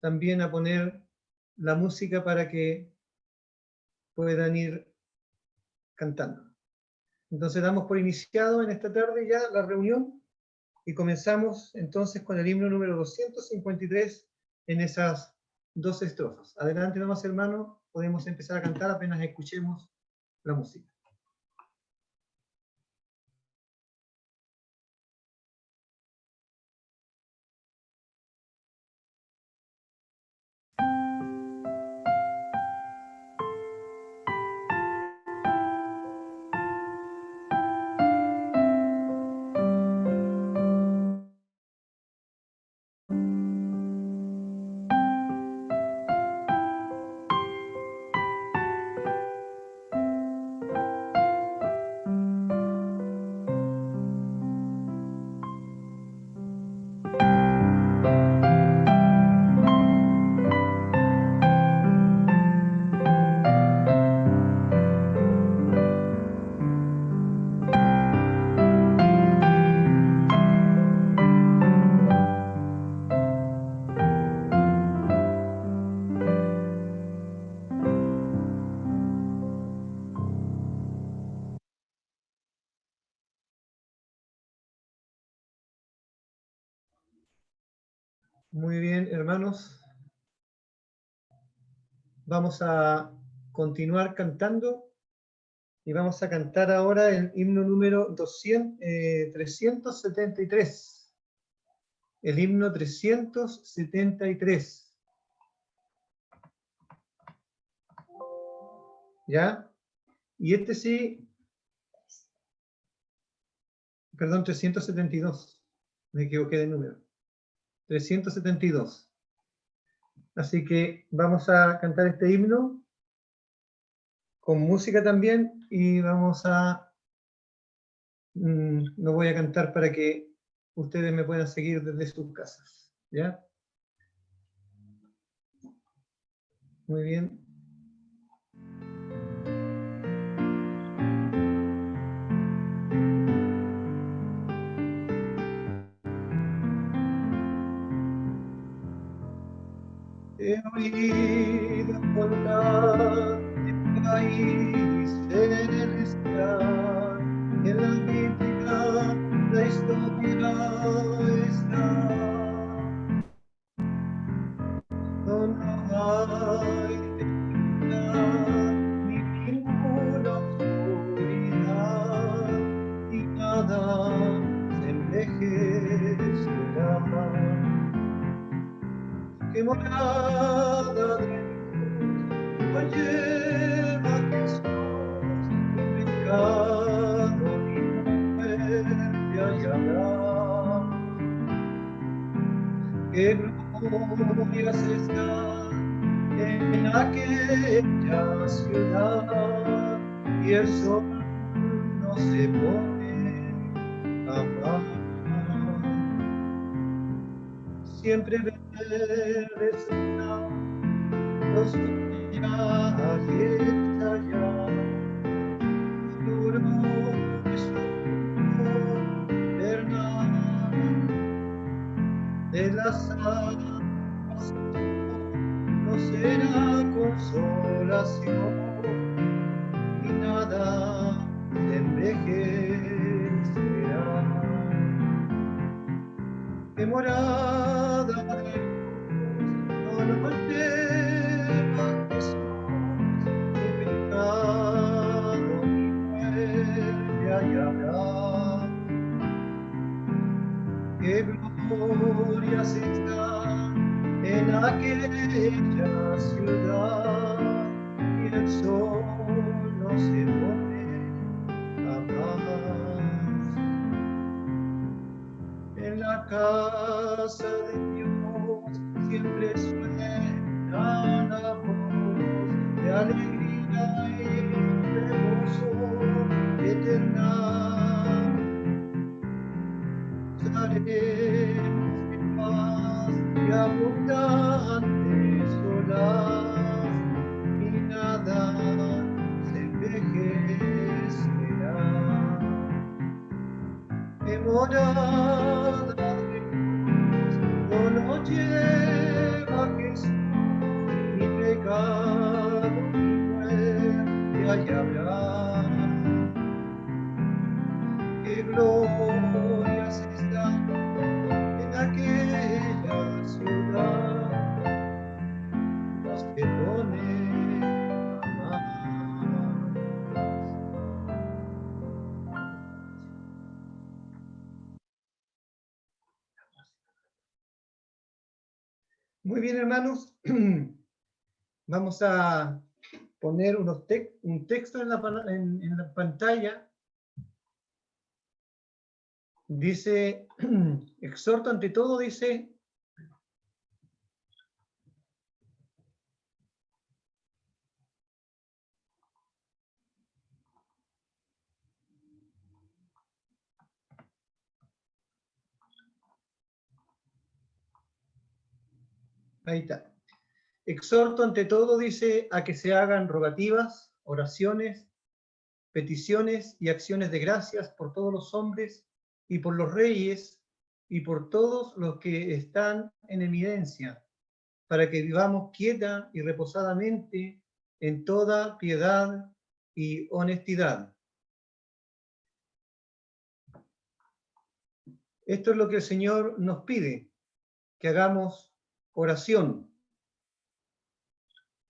también a poner la música para que puedan ir cantando. Entonces damos por iniciado en esta tarde ya la reunión y comenzamos entonces con el himno número 253 en esas 12 estrofas. Adelante nomás, hermano, podemos empezar a cantar apenas escuchemos la música. Muy bien, hermanos. Vamos a continuar cantando y vamos a cantar ahora el himno número 373. El himno 373. ¿Ya? Y este sí, perdón, 372. Me equivoqué de número. 372. Así que vamos a cantar este himno con música también y vamos a... lo voy a cantar para que ustedes me puedan seguir desde sus casas. ¿Ya? Muy bien. He oído contar de país celestial, en la mítica la historia está. No hay debilidad ni ninguna oscuridad, y nada se envejecerá. Que morada de Dios lleva Jesús, ni pecado ni muerte hallará. Que glorias están en aquella ciudad, y el sol no se pone jamás. Siempre verdes están los follajes allá, duro es invernal de las aguas no será consolación, y nada se envejecerá. Que morada de Dios no nos lleva Jesús, ni pecado ni muerte hallará. Que glorias están en aquella ciudad, y el sol no se pone jamás. En la casa de Dios siempre suena la voz de alegría y de gozo eterna. Daremos de paz y abundante solaz, y nada se envejecerá. Que morada de Dios no nos lleva Jesús, y habrá. Qué glorias están en aquella ciudad, los que ponen a amar. Muy bien, hermanos. Vamos a poner un texto en la pantalla. Dice, exhorto ante todo, dice, ahí está. Exhorto ante todo, dice, a que se hagan rogativas, oraciones, peticiones y acciones de gracias por todos los hombres y por los reyes y por todos los que están en eminencia, para que vivamos quieta y reposadamente en toda piedad y honestidad. Esto es lo que el Señor nos pide, que hagamos oración.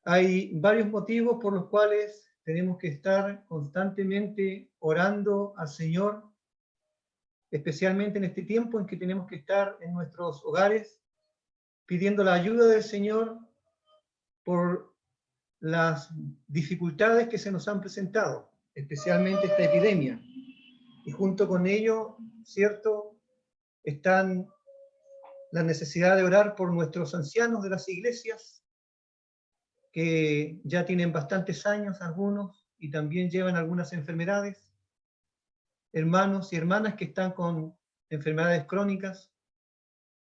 Hay varios motivos por los cuales tenemos que estar constantemente orando al Señor, especialmente en este tiempo en que tenemos que estar en nuestros hogares, pidiendo la ayuda del Señor por las dificultades que se nos han presentado, especialmente esta epidemia. Y junto con ello, ¿cierto?, están la necesidad de orar por nuestros ancianos de las iglesias, que ya tienen bastantes años algunos y también llevan algunas enfermedades, hermanos y hermanas que están con enfermedades crónicas,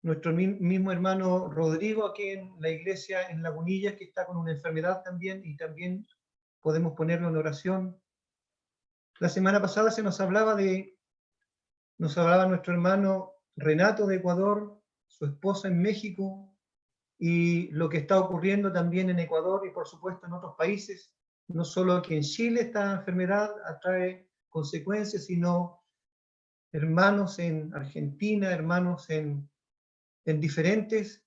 nuestro mismo hermano Rodrigo aquí en la iglesia en Lagunillas, que está con una enfermedad también y también podemos ponerlo en oración. La semana pasada nos hablaba nuestro hermano Renato de Ecuador, su esposa en México, y lo que está ocurriendo también en Ecuador y por supuesto en otros países. No solo aquí en Chile esta enfermedad atrae consecuencias, sino hermanos en Argentina, hermanos en diferentes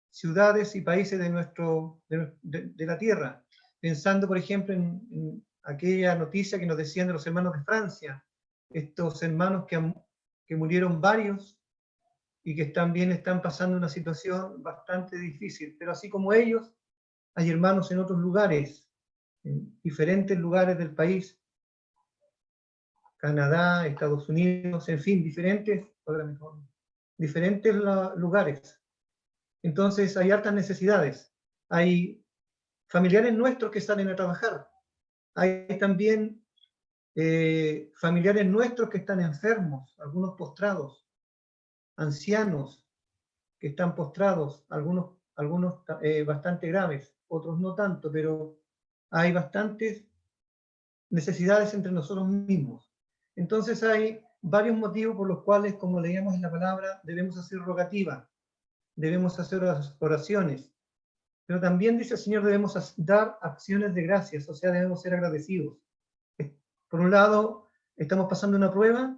ciudades y países de la tierra. Pensando, por ejemplo, en aquella noticia que nos decían de los hermanos de Francia, estos hermanos que murieron varios y que también están pasando una situación bastante difícil. Pero así como ellos, hay hermanos en otros lugares, en diferentes lugares del país, Canadá, Estados Unidos, en fin, diferentes lugares. Entonces hay hartas necesidades. Hay familiares nuestros que salen a trabajar. Hay también familiares nuestros que están enfermos, algunos postrados, ancianos que están postrados, algunos bastante graves, otros no tanto, pero hay bastantes necesidades entre nosotros mismos. Entonces hay varios motivos por los cuales, como leíamos en la palabra, debemos hacer rogativa, debemos hacer oraciones, pero también dice el Señor, debemos dar acciones de gracias, o sea, debemos ser agradecidos. Por un lado, estamos pasando una prueba,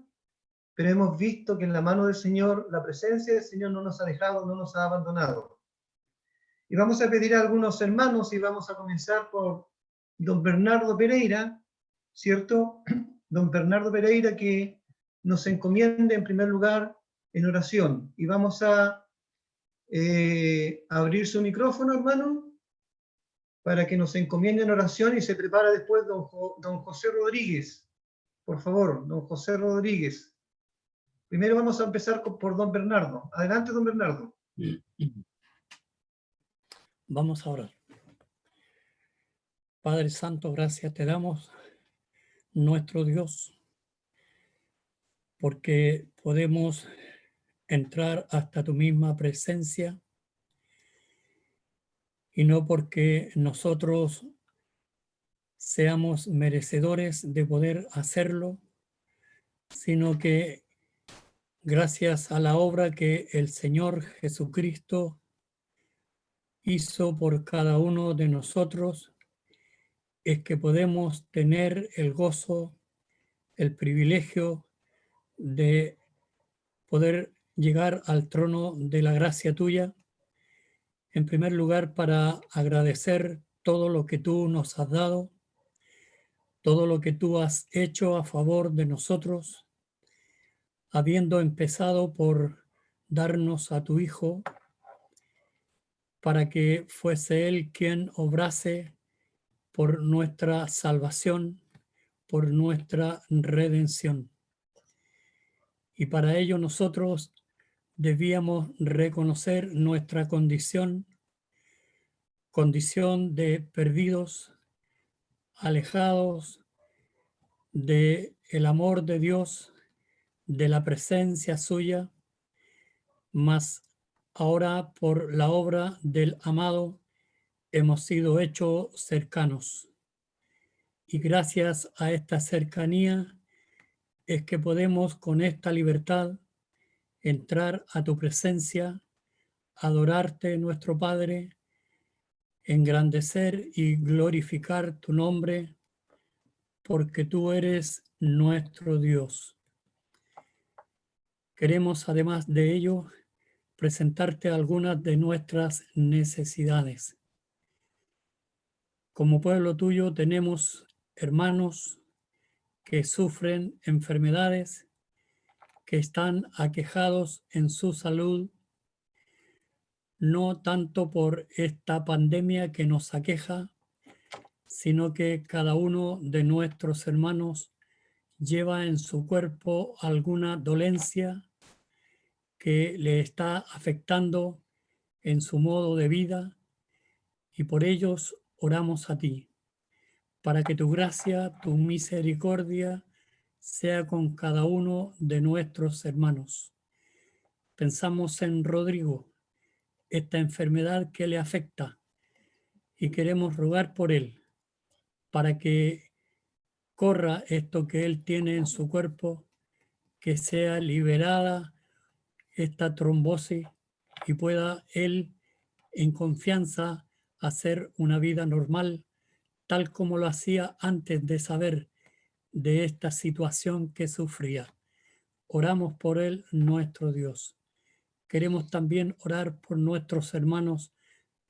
pero hemos visto que en la mano del Señor, la presencia del Señor no nos ha dejado, no nos ha abandonado. Y vamos a pedir a algunos hermanos y vamos a comenzar por don Bernardo Pereira, ¿cierto? Don Bernardo Pereira, que nos encomiende en primer lugar en oración. Y vamos a abrir su micrófono, hermano, para que nos encomiende en oración y se prepara después don José Rodríguez. Por favor, don José Rodríguez. Primero vamos a empezar por don Bernardo. Adelante, don Bernardo. Vamos a orar. Padre Santo, gracias te damos, nuestro Dios, porque podemos entrar hasta tu misma presencia y no porque nosotros seamos merecedores de poder hacerlo, sino que gracias a la obra que el Señor Jesucristo hizo por cada uno de nosotros, es que podemos tener el gozo, el privilegio de poder llegar al trono de la gracia tuya, en primer lugar para agradecer todo lo que tú nos has dado, todo lo que tú has hecho a favor de nosotros, habiendo empezado por darnos a tu Hijo, para que fuese Él quien obrase por nuestra salvación, por nuestra redención. Y para ello nosotros debíamos reconocer nuestra condición de perdidos, alejados del amor de Dios, de la presencia suya, mas ahora por la obra del amado hemos sido hechos cercanos. Y gracias a esta cercanía es que podemos con esta libertad entrar a tu presencia, adorarte, nuestro Padre, engrandecer y glorificar tu nombre, porque tú eres nuestro Dios. Queremos, además de ello, presentarte algunas de nuestras necesidades. Como pueblo tuyo tenemos hermanos que sufren enfermedades, que están aquejados en su salud, no tanto por esta pandemia que nos aqueja, sino que cada uno de nuestros hermanos lleva en su cuerpo alguna dolencia que le está afectando en su modo de vida, y por ellos oramos a ti, para que tu gracia, tu misericordia sea con cada uno de nuestros hermanos. Pensamos en Rodrigo, esta enfermedad que le afecta, y queremos rogar por él, para que corra esto que él tiene en su cuerpo, que sea liberada esta trombosis y pueda él en confianza hacer una vida normal, tal como lo hacía antes de saber de esta situación que sufría. Oramos por él, nuestro Dios. Queremos también orar por nuestros hermanos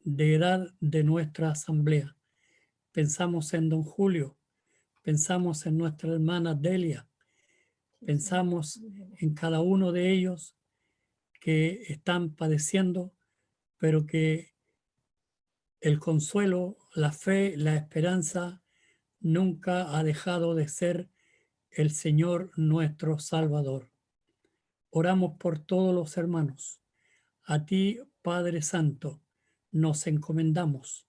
de edad de nuestra asamblea. Pensamos en don Julio, pensamos en nuestra hermana Delia, pensamos en cada uno de ellos que están padeciendo, pero que el consuelo, la fe, la esperanza nunca ha dejado de ser el Señor nuestro Salvador. Oramos por todos los hermanos. A ti, Padre Santo, nos encomendamos,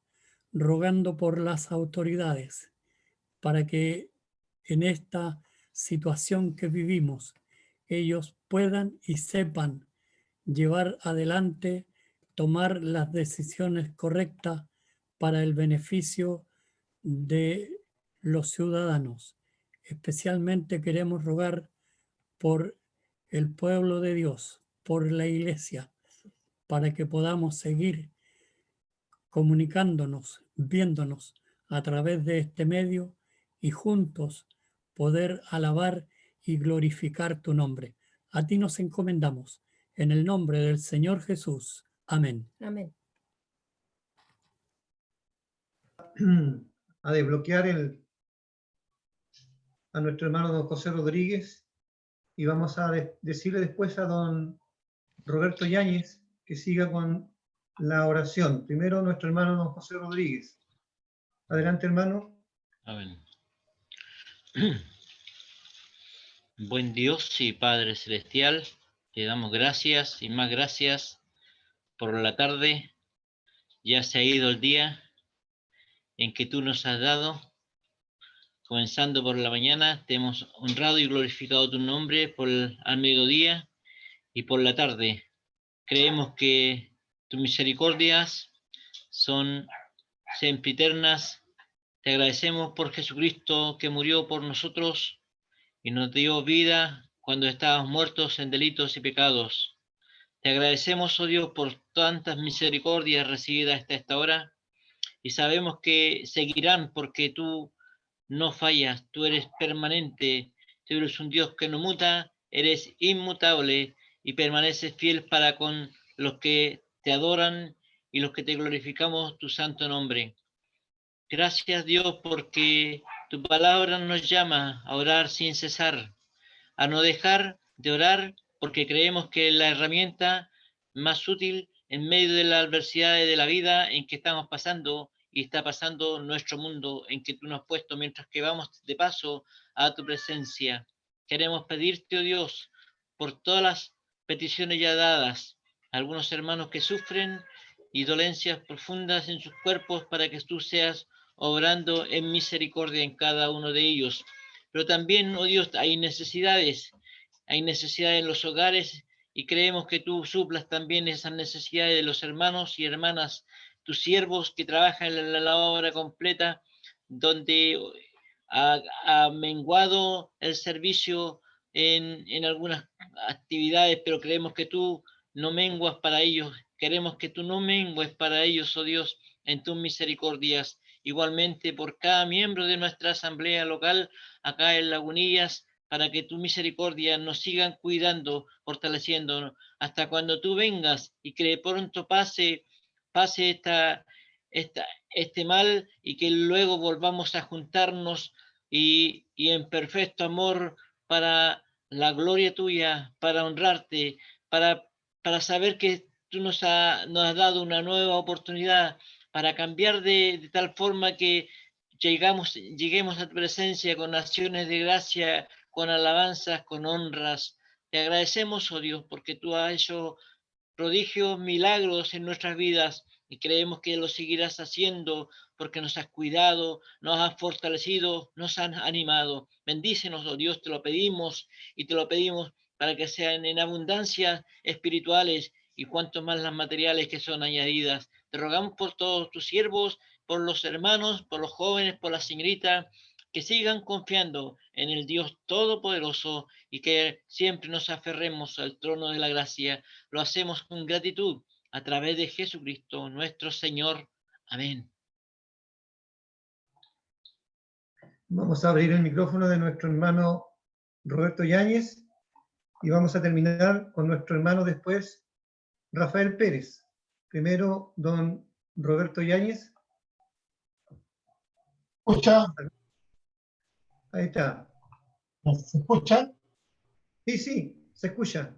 rogando por las autoridades, para que en esta situación que vivimos, ellos puedan y sepan llevar adelante, tomar las decisiones correctas para el beneficio de los ciudadanos. Especialmente queremos rogar por el pueblo de Dios, por la iglesia, para que podamos seguir comunicándonos, viéndonos a través de este medio y juntos poder alabar y glorificar tu nombre. A ti nos encomendamos, en el nombre del Señor Jesús. Amén. Amén. A desbloquear a nuestro hermano don José Rodríguez, y vamos a decirle después a don Roberto Yáñez que siga con la oración. Primero nuestro hermano don José Rodríguez. Adelante, hermano. Amén. Buen Dios y Padre Celestial, te damos gracias y más gracias por la tarde. Ya se ha ido el día en que tú nos has dado. Comenzando por la mañana, te hemos honrado y glorificado tu nombre al mediodía y por la tarde. Creemos que tus misericordias son sempiternas. Te agradecemos por Jesucristo que murió por nosotros y nos dio vida cuando estábamos muertos en delitos y pecados. Te agradecemos, oh Dios, por tantas misericordias recibidas hasta esta hora y sabemos que seguirán porque tú no fallas, tú eres permanente, tú eres un Dios que no muta, eres inmutable y permaneces fiel para con los que te adoran y los que te glorificamos tu santo nombre. Gracias, Dios, porque tu palabra nos llama a orar sin cesar, a no dejar de orar, porque creemos que la herramienta más útil en medio de la adversidad de la vida en que estamos pasando y está pasando nuestro mundo, en que tú nos has puesto mientras que vamos de paso a tu presencia. Queremos pedirte, oh Dios, por todas las peticiones ya dadas, algunos hermanos que sufren y dolencias profundas en sus cuerpos, para que tú seas obrando en misericordia en cada uno de ellos. Pero también, oh Dios, hay necesidades en los hogares y creemos que tú suplas también esas necesidades de los hermanos y hermanas, tus siervos que trabajan en la obra completa, donde ha menguado el servicio en algunas actividades, pero creemos que tú no menguas para ellos, queremos que tú no mengues para ellos, oh Dios, en tus misericordias. Igualmente por cada miembro de nuestra asamblea local acá en Lagunillas, para que tu misericordia nos sigan cuidando, fortaleciendo, hasta cuando tú vengas y que de pronto pase este mal y que luego volvamos a juntarnos y en perfecto amor para la gloria tuya, para honrarte, para, para saber que tú nos has dado una nueva oportunidad para cambiar de tal forma que lleguemos a tu presencia con acciones de gracia, con alabanzas, con honras. Te agradecemos, oh Dios, porque tú has hecho prodigios, milagros en nuestras vidas y creemos que lo seguirás haciendo porque nos has cuidado, nos has fortalecido, nos has animado. Bendícenos, oh Dios, te lo pedimos y te lo pedimos para que sean en abundancia espirituales y cuanto más las materiales que son añadidas. Te rogamos por todos tus siervos, por los hermanos, por los jóvenes, por la señorita, que sigan confiando en el Dios Todopoderoso y que siempre nos aferremos al trono de la gracia. Lo hacemos con gratitud a través de Jesucristo, nuestro Señor. Amén. Vamos a abrir el micrófono de nuestro hermano Roberto Yáñez y vamos a terminar con nuestro hermano después, Rafael Pérez. Primero, don Roberto Yáñez. ¿Escucha? Ahí está. ¿Se escucha? Sí, se escucha.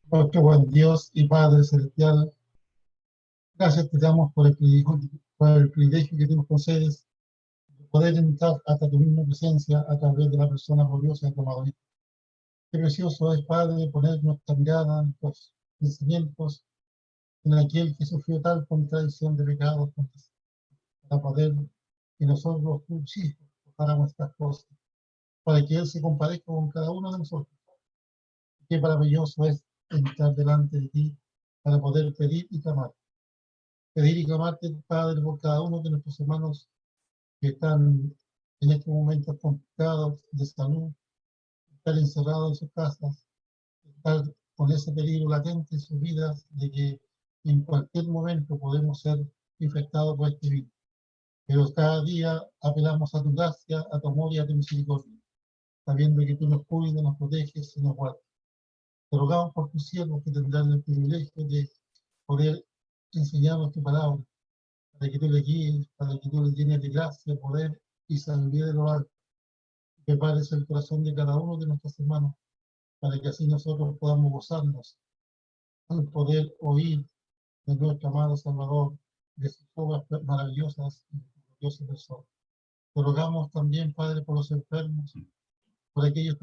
Oh, qué buen Dios y Padre Celestial. Gracias te damos por el privilegio que tú nos concedes de poder entrar hasta tu misma presencia a través de la persona gloriosa de tu amado Hijo. Qué precioso es, Padre, poner nuestra mirada, nuestros pensamientos en aquel que sufrió tal contradicción de pecados para poder que nosotros, tus hijos, para nuestras cosas, para que Él se compadezca con cada uno de nosotros. Qué maravilloso es entrar delante de ti para poder pedir y clamar. Pedir y clamarte, Padre, por cada uno de nuestros hermanos que están en estos momentos complicados de salud, estar encerrados en sus casas, estar con ese peligro latente en sus vidas de que en cualquier momento podemos ser infectados por este virus. Pero cada día apelamos a tu gracia, a tu amor y a tu misericordia, sabiendo que tú nos cuidas, nos proteges y nos guardas. Te rogamos por tus siervos que tendrán el privilegio de poder enseñarnos tu palabra, para que tú le guíes, para que tú le llenes de gracia, poder y sabiduría de lo alto. Prepares el corazón de cada uno de nuestros hermanos, para que así nosotros podamos gozarnos al poder oír de nuestro amado Salvador, de sus obras maravillosas y gloriosas del sol. Te rogamos también, Padre, por los enfermos, por aquellos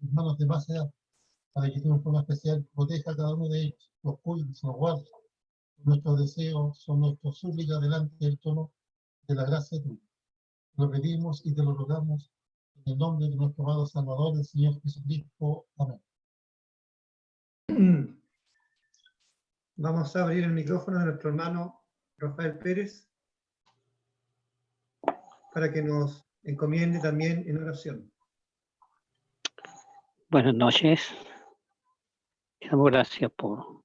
hermanos de más edad, para que tú en forma especial proteja a cada uno de ellos, los cuides, los guardes. Nuestros deseos son nuestras súplicas delante del trono de la gracia tuya. Te lo pedimos y te lo rogamos en el nombre de nuestro amado Salvador, el Señor Jesucristo. Amén. Vamos a abrir el micrófono de nuestro hermano Rafael Pérez para que nos encomiende también en oración. Buenas noches. Te damos gracias por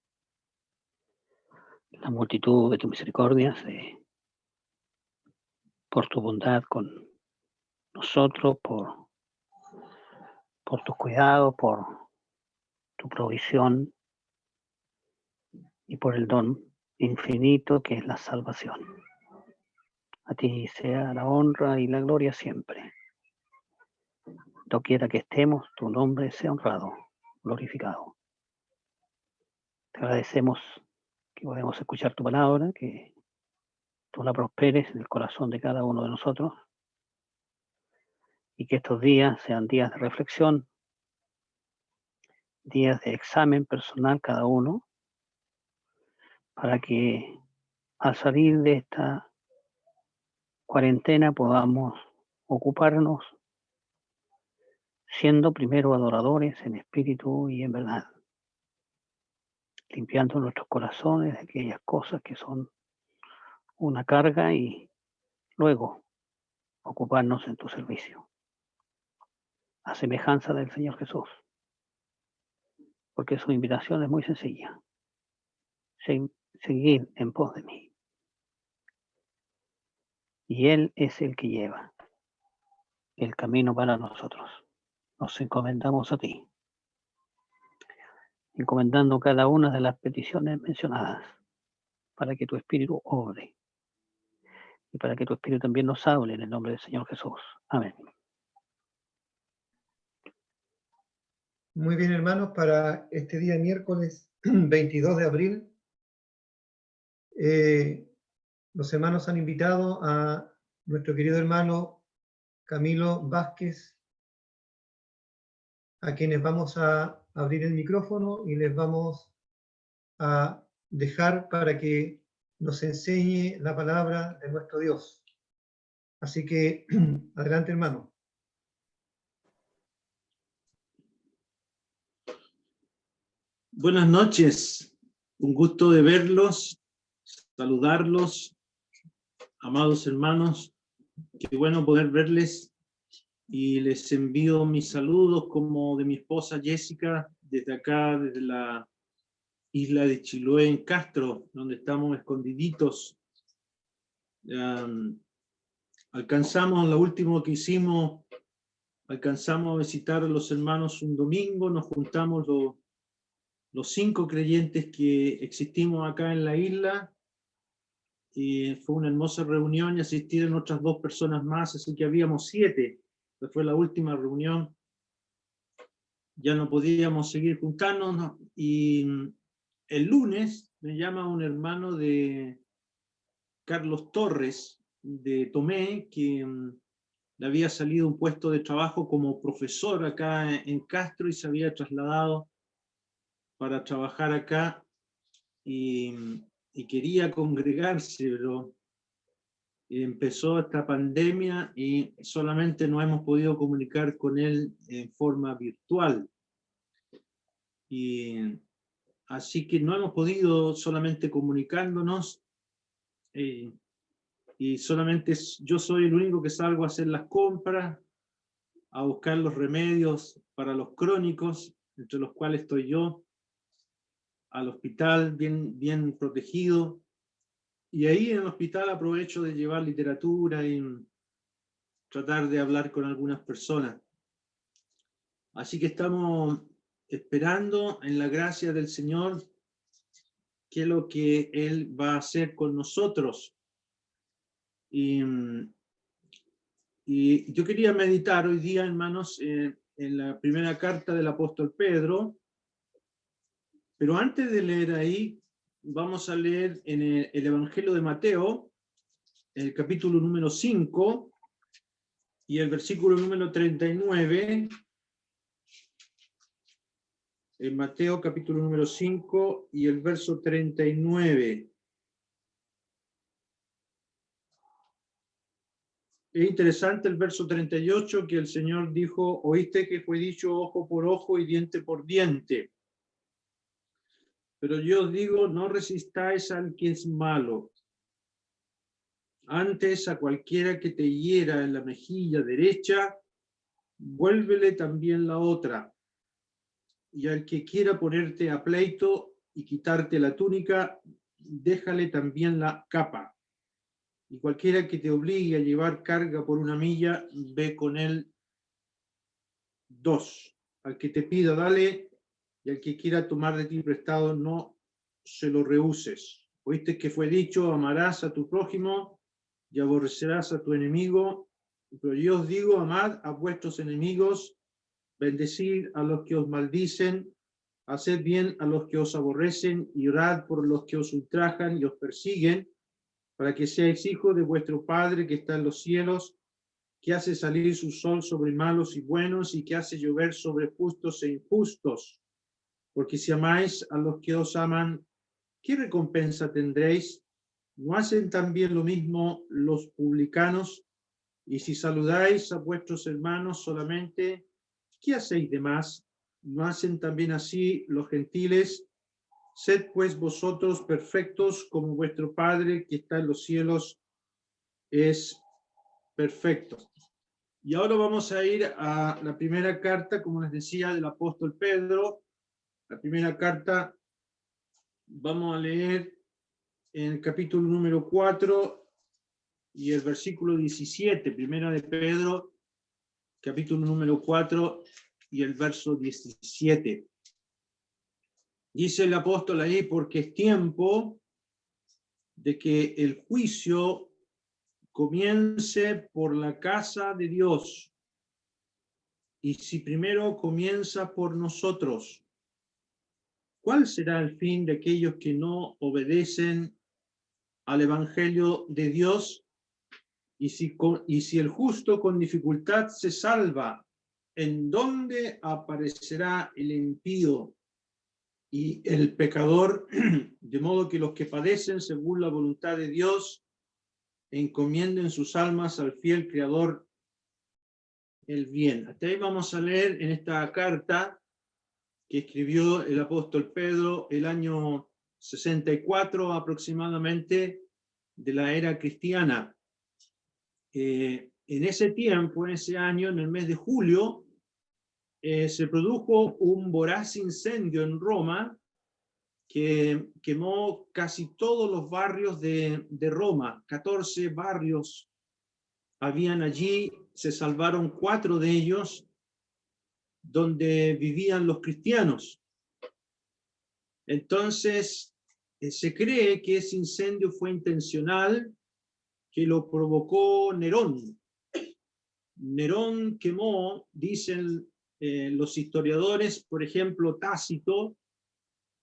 la multitud de tus misericordias, por tu bondad con nosotros, por tus cuidados, por tu provisión y por el don infinito que es la salvación. A ti sea la honra y la gloria siempre. Doquiera que estemos, tu nombre sea honrado, glorificado. Te agradecemos que podemos escuchar tu palabra, que tú la prosperes en el corazón de cada uno de nosotros y que estos días sean días de reflexión, días de examen personal cada uno, para que al salir de esta cuarentena podamos ocuparnos siendo primero adoradores en espíritu y en verdad, limpiando nuestros corazones de aquellas cosas que son una carga y luego ocuparnos en tu servicio, a semejanza del Señor Jesús, porque su invitación es muy sencilla: seguid en pos de mí. Y Él es el que lleva el camino para nosotros. Nos encomendamos a ti, encomendando cada una de las peticiones mencionadas, para que tu Espíritu obre y para que tu Espíritu también nos hable en el nombre del Señor Jesús. Amén. Muy bien, hermanos, para este día miércoles 22 de abril, los hermanos han invitado a nuestro querido hermano Camilo Vázquez, a quienes vamos a abrir el micrófono y les vamos a dejar para que nos enseñe la palabra de nuestro Dios. Así que, adelante, hermano. Buenas noches, un gusto de verlos, saludarlos, amados hermanos. Qué bueno poder verles y les envío mis saludos como de mi esposa Jessica desde acá, desde la isla de Chiloé en Castro, donde estamos escondiditos. Alcanzamos, lo último que hicimos, alcanzamos a visitar a los hermanos un domingo, nos juntamos los 5 creyentes que existimos acá en la isla, y fue una hermosa reunión y asistieron otras 2 personas más, así que habíamos 7. Fue la última reunión, ya no podíamos seguir juntándonos, y el lunes me llama un hermano de Carlos Torres, de Tomé, que le había salido un puesto de trabajo como profesor acá en Castro y se había trasladado para trabajar acá y quería congregarse, pero empezó esta pandemia y solamente nos hemos podido comunicar con él en forma virtual. Y así que no hemos podido solamente comunicándonos, y solamente yo soy el único que salgo a hacer las compras, a buscar los remedios para los crónicos, entre los cuales estoy yo, al hospital bien protegido, y ahí en el hospital aprovecho de llevar literatura y tratar de hablar con algunas personas. Así que estamos esperando en la gracia del Señor qué es lo que Él va a hacer con nosotros. Y yo quería meditar hoy día, hermanos, en la primera carta del apóstol Pedro, pero antes de leer ahí, vamos a leer en el Evangelio de Mateo, el capítulo número 5, y el versículo número 39, en Mateo capítulo número 5 y el verso 39. Es interesante el verso 38, que el Señor dijo: oíste que fue dicho ojo por ojo y diente por diente. Pero yo os digo, no resistáis al que es malo. Antes, a cualquiera que te hiera en la mejilla derecha, vuélvele también la otra. Y al que quiera ponerte a pleito y quitarte la túnica, déjale también la capa. Y cualquiera que te obligue a llevar carga por 1 milla, ve con él 2. Al que te pida, dale, y al que quiera tomar de ti prestado, no se lo rehuses. Oíste que fue dicho, amarás a tu prójimo y aborrecerás a tu enemigo. Pero yo os digo, amad a vuestros enemigos, bendecid a los que os maldicen, haced bien a los que os aborrecen, y orad por los que os ultrajan y os persiguen, para que seáis hijos de vuestro Padre que está en los cielos, que hace salir su sol sobre malos y buenos, y que hace llover sobre justos e injustos. Porque si amáis a los que os aman, ¿qué recompensa tendréis? ¿No hacen también lo mismo los publicanos? Y si saludáis a vuestros hermanos solamente, ¿qué hacéis de más? ¿No hacen también así los gentiles? Sed pues vosotros perfectos, como vuestro Padre que está en los cielos es perfecto. Y ahora vamos a ir a la primera carta, como les decía, del apóstol Pedro. La primera carta, vamos a leer en el capítulo número 4 y el versículo 17. Primera de Pedro, capítulo número 4 y el verso 17. Dice el apóstol ahí, porque es tiempo de que el juicio comience por la casa de Dios. Y si primero comienza por nosotros, ¿cuál será el fin de aquellos que no obedecen al Evangelio de Dios? Y si el justo con dificultad se salva, ¿en dónde aparecerá el impío y el pecador? De modo que los que padecen según la voluntad de Dios encomienden sus almas al fiel Creador el bien. Hasta ahí vamos a leer en esta carta que escribió el apóstol Pedro el año 64 aproximadamente de la era cristiana. En ese tiempo, en ese año, en el mes de julio, se produjo un voraz incendio en Roma que quemó casi todos los barrios de Roma. 14 barrios habían allí, se salvaron 4 de ellos, donde vivían los cristianos. Entonces, se cree que ese incendio fue intencional, que lo provocó Nerón. Nerón quemó, dicen los historiadores, por ejemplo, Tácito,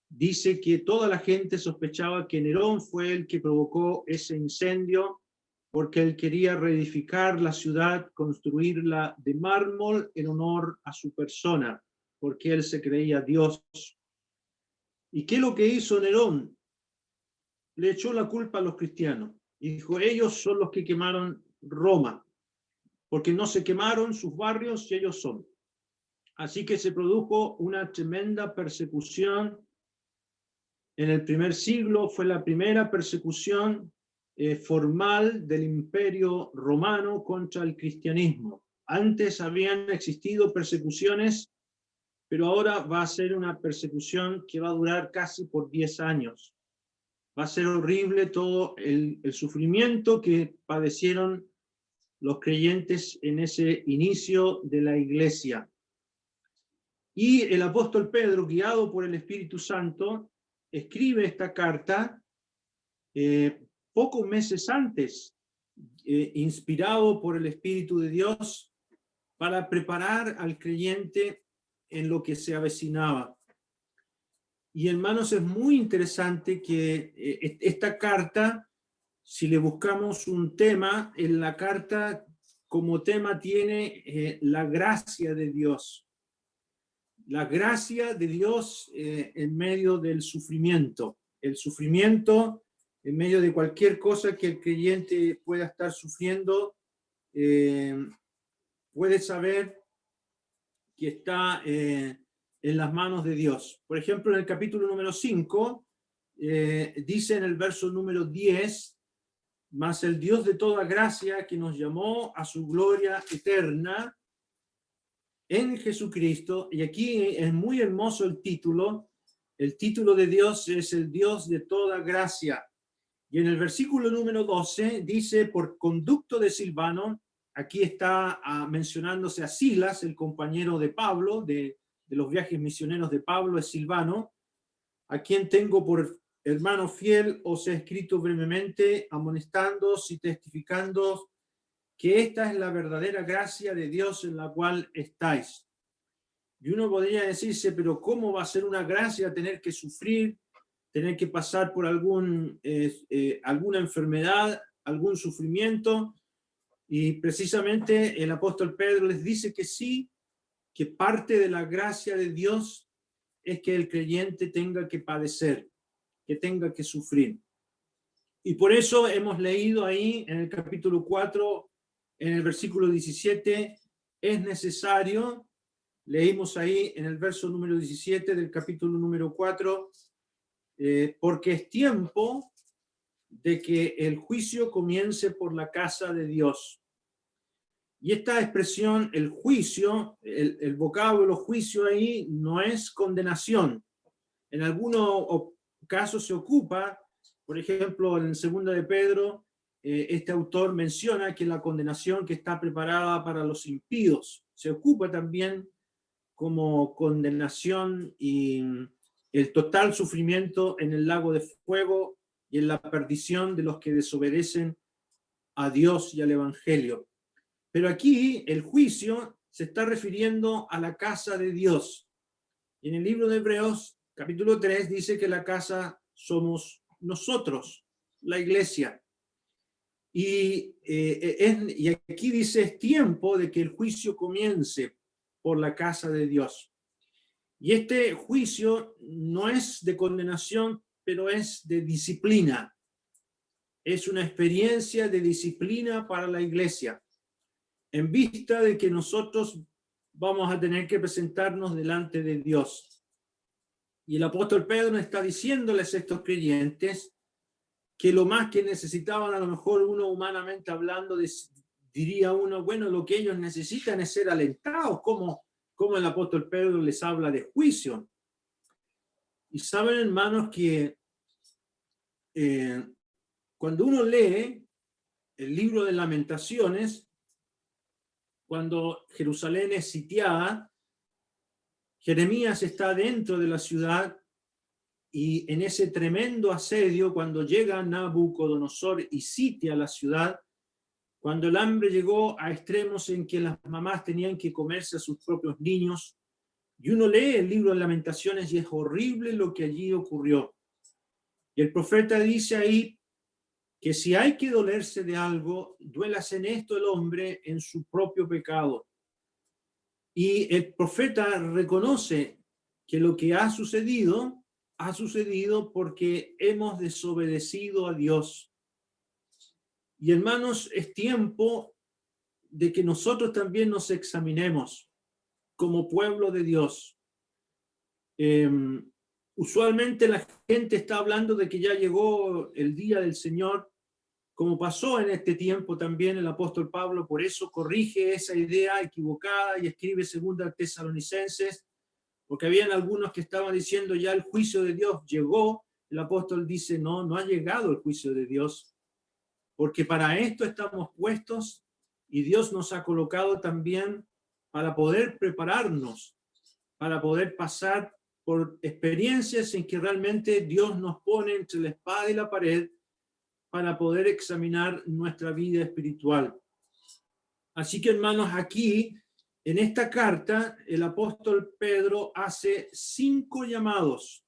dice que toda la gente sospechaba que Nerón fue el que provocó ese incendio, porque él quería reedificar la ciudad, construirla de mármol en honor a su persona, porque él se creía Dios. ¿Y qué es lo que hizo Nerón? Le echó la culpa a los cristianos. Y dijo, ellos son los que quemaron Roma, porque no se quemaron sus barrios y ellos son. Así que se produjo una tremenda persecución. En el primer siglo fue la primera persecución formal del Imperio Romano contra el cristianismo. Antes habían existido persecuciones, pero ahora va a ser una persecución que va a durar casi por 10 años. Va a ser horrible todo el sufrimiento que padecieron los creyentes en ese inicio de la iglesia. Y el apóstol Pedro, guiado por el Espíritu Santo, escribe esta carta pocos meses antes, inspirado por el Espíritu de Dios, para preparar al creyente en lo que se avecinaba. Y hermanos, es muy interesante que esta carta, si le buscamos un tema, en la carta como tema tiene la gracia de Dios. La gracia de Dios en medio del sufrimiento. El sufrimiento en medio de cualquier cosa que el creyente pueda estar sufriendo, puede saber que está en las manos de Dios. Por ejemplo, en el capítulo número 5, dice en el verso número 10, mas el Dios de toda gracia que nos llamó a su gloria eterna en Jesucristo, y aquí es muy hermoso el título, El título de Dios es el Dios de toda gracia. Y en el versículo número 12 dice, por conducto de Silvano, aquí está mencionándose a Silas, el compañero de Pablo, de los viajes misioneros de Pablo, es Silvano, a quien tengo por hermano fiel, os he escrito brevemente, amonestándoos y testificando que esta es la verdadera gracia de Dios en la cual estáis. Y uno podría decirse, pero ¿cómo va a ser una gracia tener que sufrir, tener que pasar por alguna enfermedad, algún sufrimiento? Y precisamente el apóstol Pedro les dice que sí, que parte de la gracia de Dios es que el creyente tenga que padecer, que tenga que sufrir. Y por eso hemos leído ahí en el capítulo 4, en el versículo 17, es necesario, leímos ahí en el verso número 17 del capítulo número 4, porque es tiempo de que el juicio comience por la casa de Dios. Y esta expresión, el juicio, el vocablo juicio ahí no es condenación. En algunos casos se ocupa, por ejemplo, en 2 de Pedro, este autor menciona que la condenación que está preparada para los impíos se ocupa también como condenación y el total sufrimiento en el lago de fuego y en la perdición de los que desobedecen a Dios y al Evangelio. Pero aquí el juicio se está refiriendo a la casa de Dios. Y en el libro de Hebreos, capítulo 3, dice que la casa somos nosotros, la iglesia. Y aquí dice, es tiempo de que el juicio comience por la casa de Dios. Y este juicio no es de condenación, pero es de disciplina. Es una experiencia de disciplina para la iglesia, en vista de que nosotros vamos a tener que presentarnos delante de Dios. Y el apóstol Pedro está diciéndoles a estos creyentes que lo más que necesitaban, a lo mejor uno humanamente hablando, diría uno, bueno, lo que ellos necesitan es ser alentados, como el apóstol Pedro les habla de juicio. Y saben, hermanos, que cuando uno lee el libro de Lamentaciones, cuando Jerusalén es sitiada, Jeremías está dentro de la ciudad y en ese tremendo asedio, cuando llega Nabucodonosor y sitia la ciudad, cuando el hambre llegó a extremos en que las mamás tenían que comerse a sus propios niños, y uno lee el libro de Lamentaciones y es horrible lo que allí ocurrió. Y el profeta dice ahí que si hay que dolerse de algo, duélase en esto el hombre en su propio pecado. Y el profeta reconoce que lo que ha sucedido porque hemos desobedecido a Dios. Y hermanos, es tiempo de que nosotros también nos examinemos como pueblo de Dios. Usualmente la gente está hablando de que ya llegó el día del Señor, como pasó en este tiempo también el apóstol Pablo, por eso corrige esa idea equivocada y escribe 2 Tesalonicenses, porque habían algunos que estaban diciendo ya el juicio de Dios llegó. El apóstol dice, no ha llegado el juicio de Dios, porque para esto estamos puestos y Dios nos ha colocado también para poder prepararnos, para poder pasar por experiencias en que realmente Dios nos pone entre la espada y la pared para poder examinar nuestra vida espiritual. Así que, hermanos, aquí, en esta carta, el apóstol Pedro hace 5 llamados.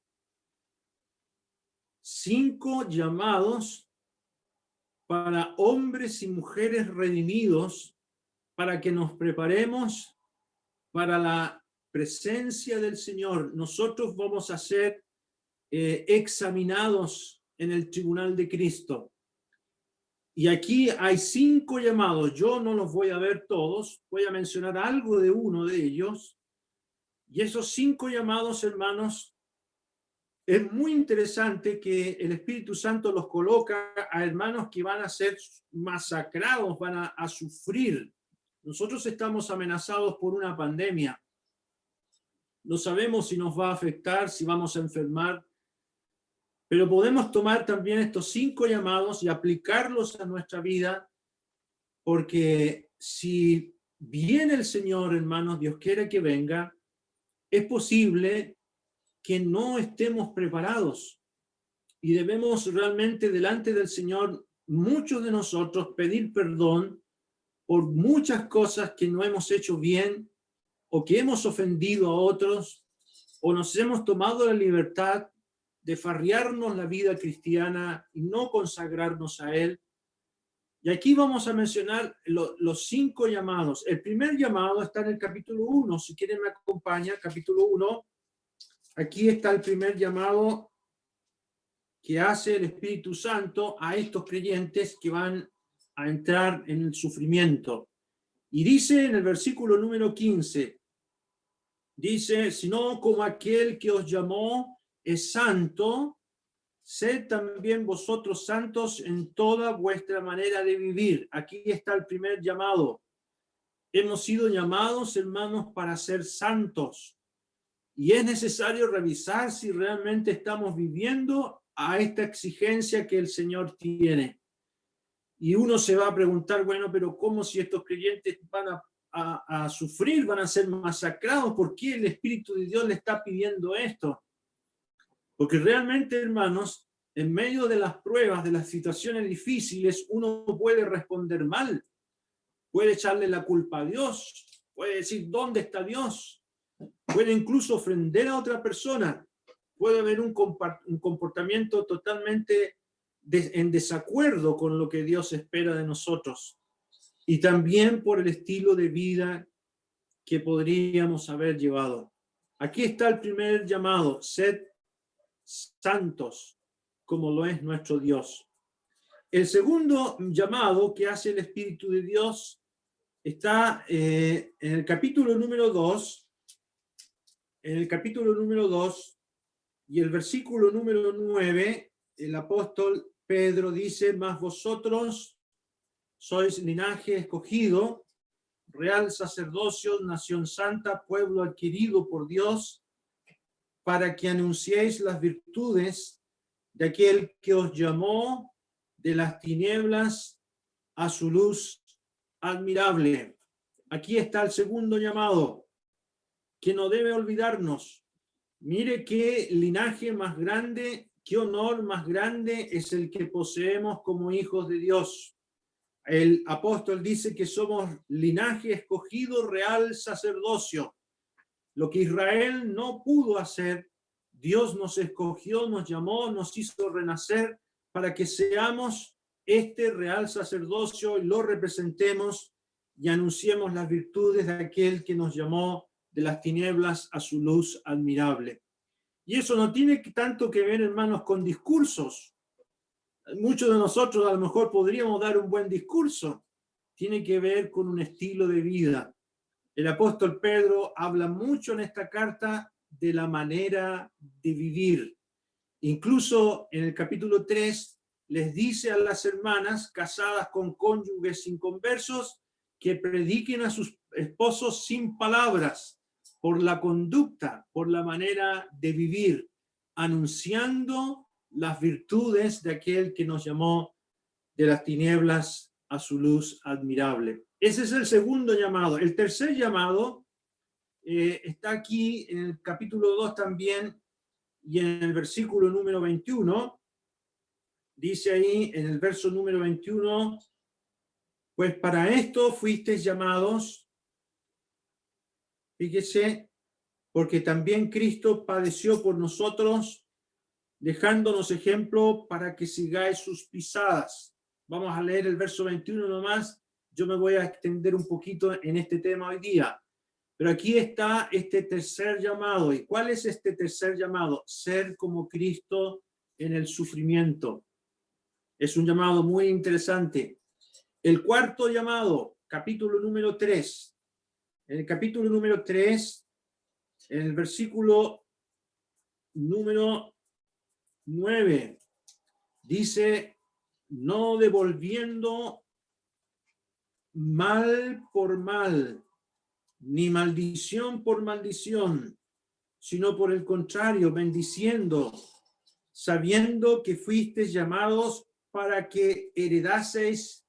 5 llamados para hombres y mujeres redimidos, para que nos preparemos para la presencia del Señor. Nosotros vamos a ser examinados en el tribunal de Cristo. Y aquí hay 5 llamados. Yo no los voy a ver todos, voy a mencionar algo de uno de ellos. Y esos 5 llamados, hermanos, es muy interesante que el Espíritu Santo los coloca a hermanos que van a ser masacrados, van a sufrir. Nosotros estamos amenazados por una pandemia. no sabemos si nos va a afectar, si vamos a enfermar, pero podemos tomar también estos 5 llamados y aplicarlos a nuestra vida, porque si viene el Señor, hermanos, Dios quiere que venga, es posible que no estemos preparados y debemos realmente delante del Señor, muchos de nosotros, pedir perdón por muchas cosas que no hemos hecho bien o que hemos ofendido a otros o nos hemos tomado la libertad de farrearnos la vida cristiana y no consagrarnos a Él. Y aquí vamos a mencionar los 5 llamados. El primer llamado está en el capítulo 1. Si quieren me acompaña, capítulo 1. Aquí está el primer llamado que hace el Espíritu Santo a estos creyentes que van a entrar en el sufrimiento. Y dice en el versículo número 15, dice, sino como aquel que os llamó es santo, sed también vosotros santos en toda vuestra manera de vivir. Aquí está el primer llamado. Hemos sido llamados, hermanos, para ser santos. Y es necesario revisar si realmente estamos viviendo a esta exigencia que el Señor tiene. Y uno se va a preguntar, bueno, pero ¿cómo si estos creyentes van a sufrir, van a ser masacrados? ¿Por qué el Espíritu de Dios le está pidiendo esto? Porque realmente, hermanos, en medio de las pruebas, de las situaciones difíciles, uno puede responder mal, puede echarle la culpa a Dios, puede decir, ¿dónde está Dios? Puede incluso ofender a otra persona, puede haber un comportamiento totalmente en desacuerdo con lo que Dios espera de nosotros. Y también por el estilo de vida que podríamos haber llevado. Aquí está el primer llamado, sed santos, como lo es nuestro Dios. El segundo llamado que hace el Espíritu de Dios está en el capítulo número 2, en el capítulo número 2 y el versículo número 9, el apóstol Pedro dice, mas vosotros sois linaje escogido, real sacerdocio, nación santa, pueblo adquirido por Dios, para que anunciéis las virtudes de aquel que os llamó de las tinieblas a su luz admirable. Aquí está el segundo llamado, que no debe olvidarnos. Mire qué linaje más grande, qué honor más grande es el que poseemos como hijos de Dios. El apóstol dice que somos linaje escogido, real sacerdocio. Lo que Israel no pudo hacer, Dios nos escogió, nos llamó, nos hizo renacer para que seamos este real sacerdocio y lo representemos y anunciemos las virtudes de aquel que nos llamó de las tinieblas a su luz admirable. Y eso no tiene tanto que ver, hermanos, con discursos. Muchos de nosotros a lo mejor podríamos dar un buen discurso. Tiene que ver con un estilo de vida. El apóstol Pedro habla mucho en esta carta de la manera de vivir. Incluso en el capítulo 3 les dice a las hermanas casadas con cónyuges inconversos que prediquen a sus esposos sin palabras, por la conducta, por la manera de vivir, anunciando las virtudes de aquel que nos llamó de las tinieblas a su luz admirable. Ese es el segundo llamado. El tercer llamado está aquí en el capítulo 2 también, y en el versículo número 21, dice ahí en el verso número 21, pues para esto fuisteis llamados, fíjese, porque también Cristo padeció por nosotros, dejándonos ejemplo para que sigáis sus pisadas. Vamos a leer el verso 21 nomás. Yo me voy a extender un poquito en este tema hoy día. Pero aquí está este tercer llamado. ¿Y cuál es este tercer llamado? Ser como Cristo en el sufrimiento. Es un llamado muy interesante. El cuarto llamado, capítulo número 3. En el capítulo número 3, en el versículo número 9, dice, no devolviendo mal por mal, ni maldición por maldición, sino por el contrario, bendiciendo, sabiendo que fuisteis llamados para que heredaseis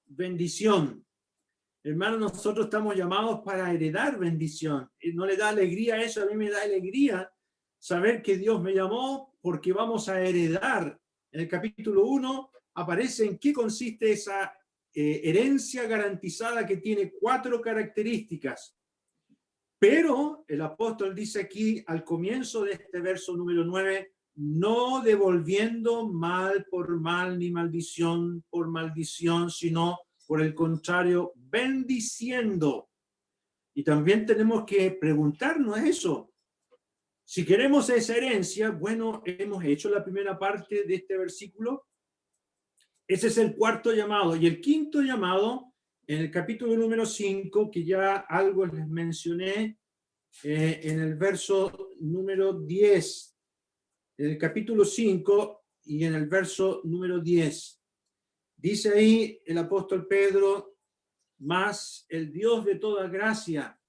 bendición. Hermanos, nosotros estamos llamados para heredar bendición. ¿No le da alegría eso? A mí me da alegría saber que Dios me llamó porque vamos a heredar. En el capítulo 1 aparece en qué consiste esa herencia garantizada que tiene 4 características. Pero el apóstol dice aquí al comienzo de este verso número 9, no devolviendo mal por mal ni maldición por maldición, sino por el contrario, bendiciendo. Y también tenemos que preguntarnos eso. Si queremos esa herencia, bueno, hemos hecho la primera parte de este versículo. Ese es el 4º llamado. Y el 5º llamado, en el capítulo número 5, que ya algo les mencioné, en el verso número 10, en el capítulo 5 y en el verso número 10. Dice ahí el apóstol Pedro, mas el Dios de toda gracia,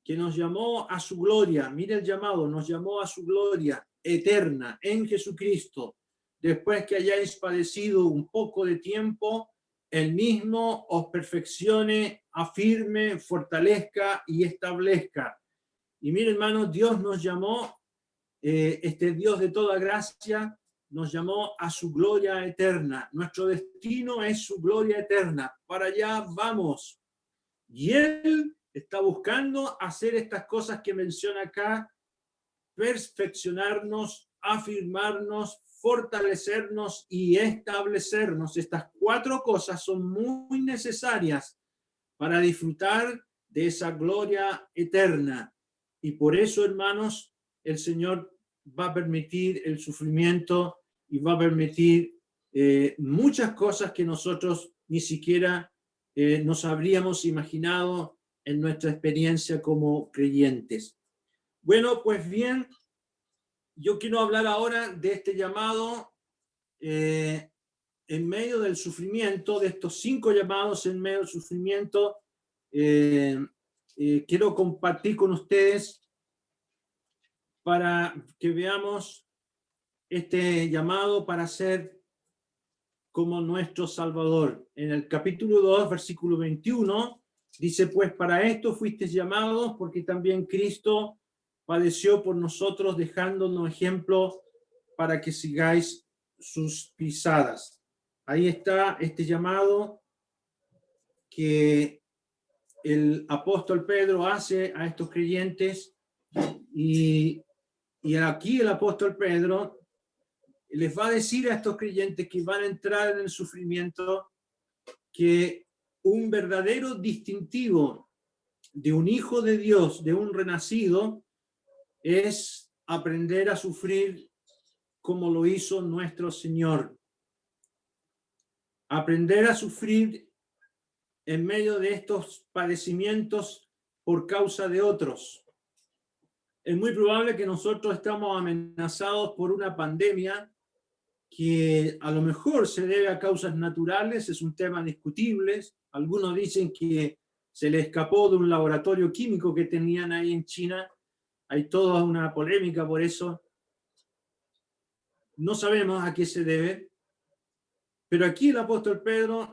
que nos llamó a su gloria, mire el llamado, nos llamó a su gloria eterna en Jesucristo, después que hayáis padecido un poco de tiempo, el mismo os perfeccione, afirme, fortalezca y establezca. Y mire, hermanos, Dios nos llamó, este Dios de toda gracia, nos llamó a su gloria eterna. Nuestro destino es su gloria eterna. Para allá vamos. Y Él está buscando hacer estas cosas que menciona acá, perfeccionarnos, afirmarnos, fortalecernos y establecernos. Estas 4 cosas son muy necesarias para disfrutar de esa gloria eterna. Y por eso, hermanos, el Señor va a permitir el sufrimiento y va a permitir muchas cosas que nosotros ni siquiera nos habríamos imaginado en nuestra experiencia como creyentes. Bueno, pues bien, yo quiero hablar ahora de este llamado en medio del sufrimiento, de estos 5 llamados en medio del sufrimiento. Quiero compartir con ustedes para que veamos este llamado para ser como nuestro Salvador. En el capítulo 2, versículo 21, dice, pues para esto fuisteis llamados, porque también Cristo padeció por nosotros, dejándonos ejemplo para que sigáis sus pisadas. Ahí está este llamado que el apóstol Pedro hace a estos creyentes, y aquí el apóstol Pedro les va a decir a estos creyentes que van a entrar en el sufrimiento que un verdadero distintivo de un hijo de Dios, de un renacido, es aprender a sufrir como lo hizo nuestro Señor. Aprender a sufrir en medio de estos padecimientos por causa de otros. Es muy probable que nosotros estamos amenazados por una pandemia que a lo mejor se debe a causas naturales, es un tema discutible. Algunos dicen que se le escapó de un laboratorio químico que tenían ahí en China. Hay toda una polémica por eso. No sabemos a qué se debe. Pero aquí el apóstol Pedro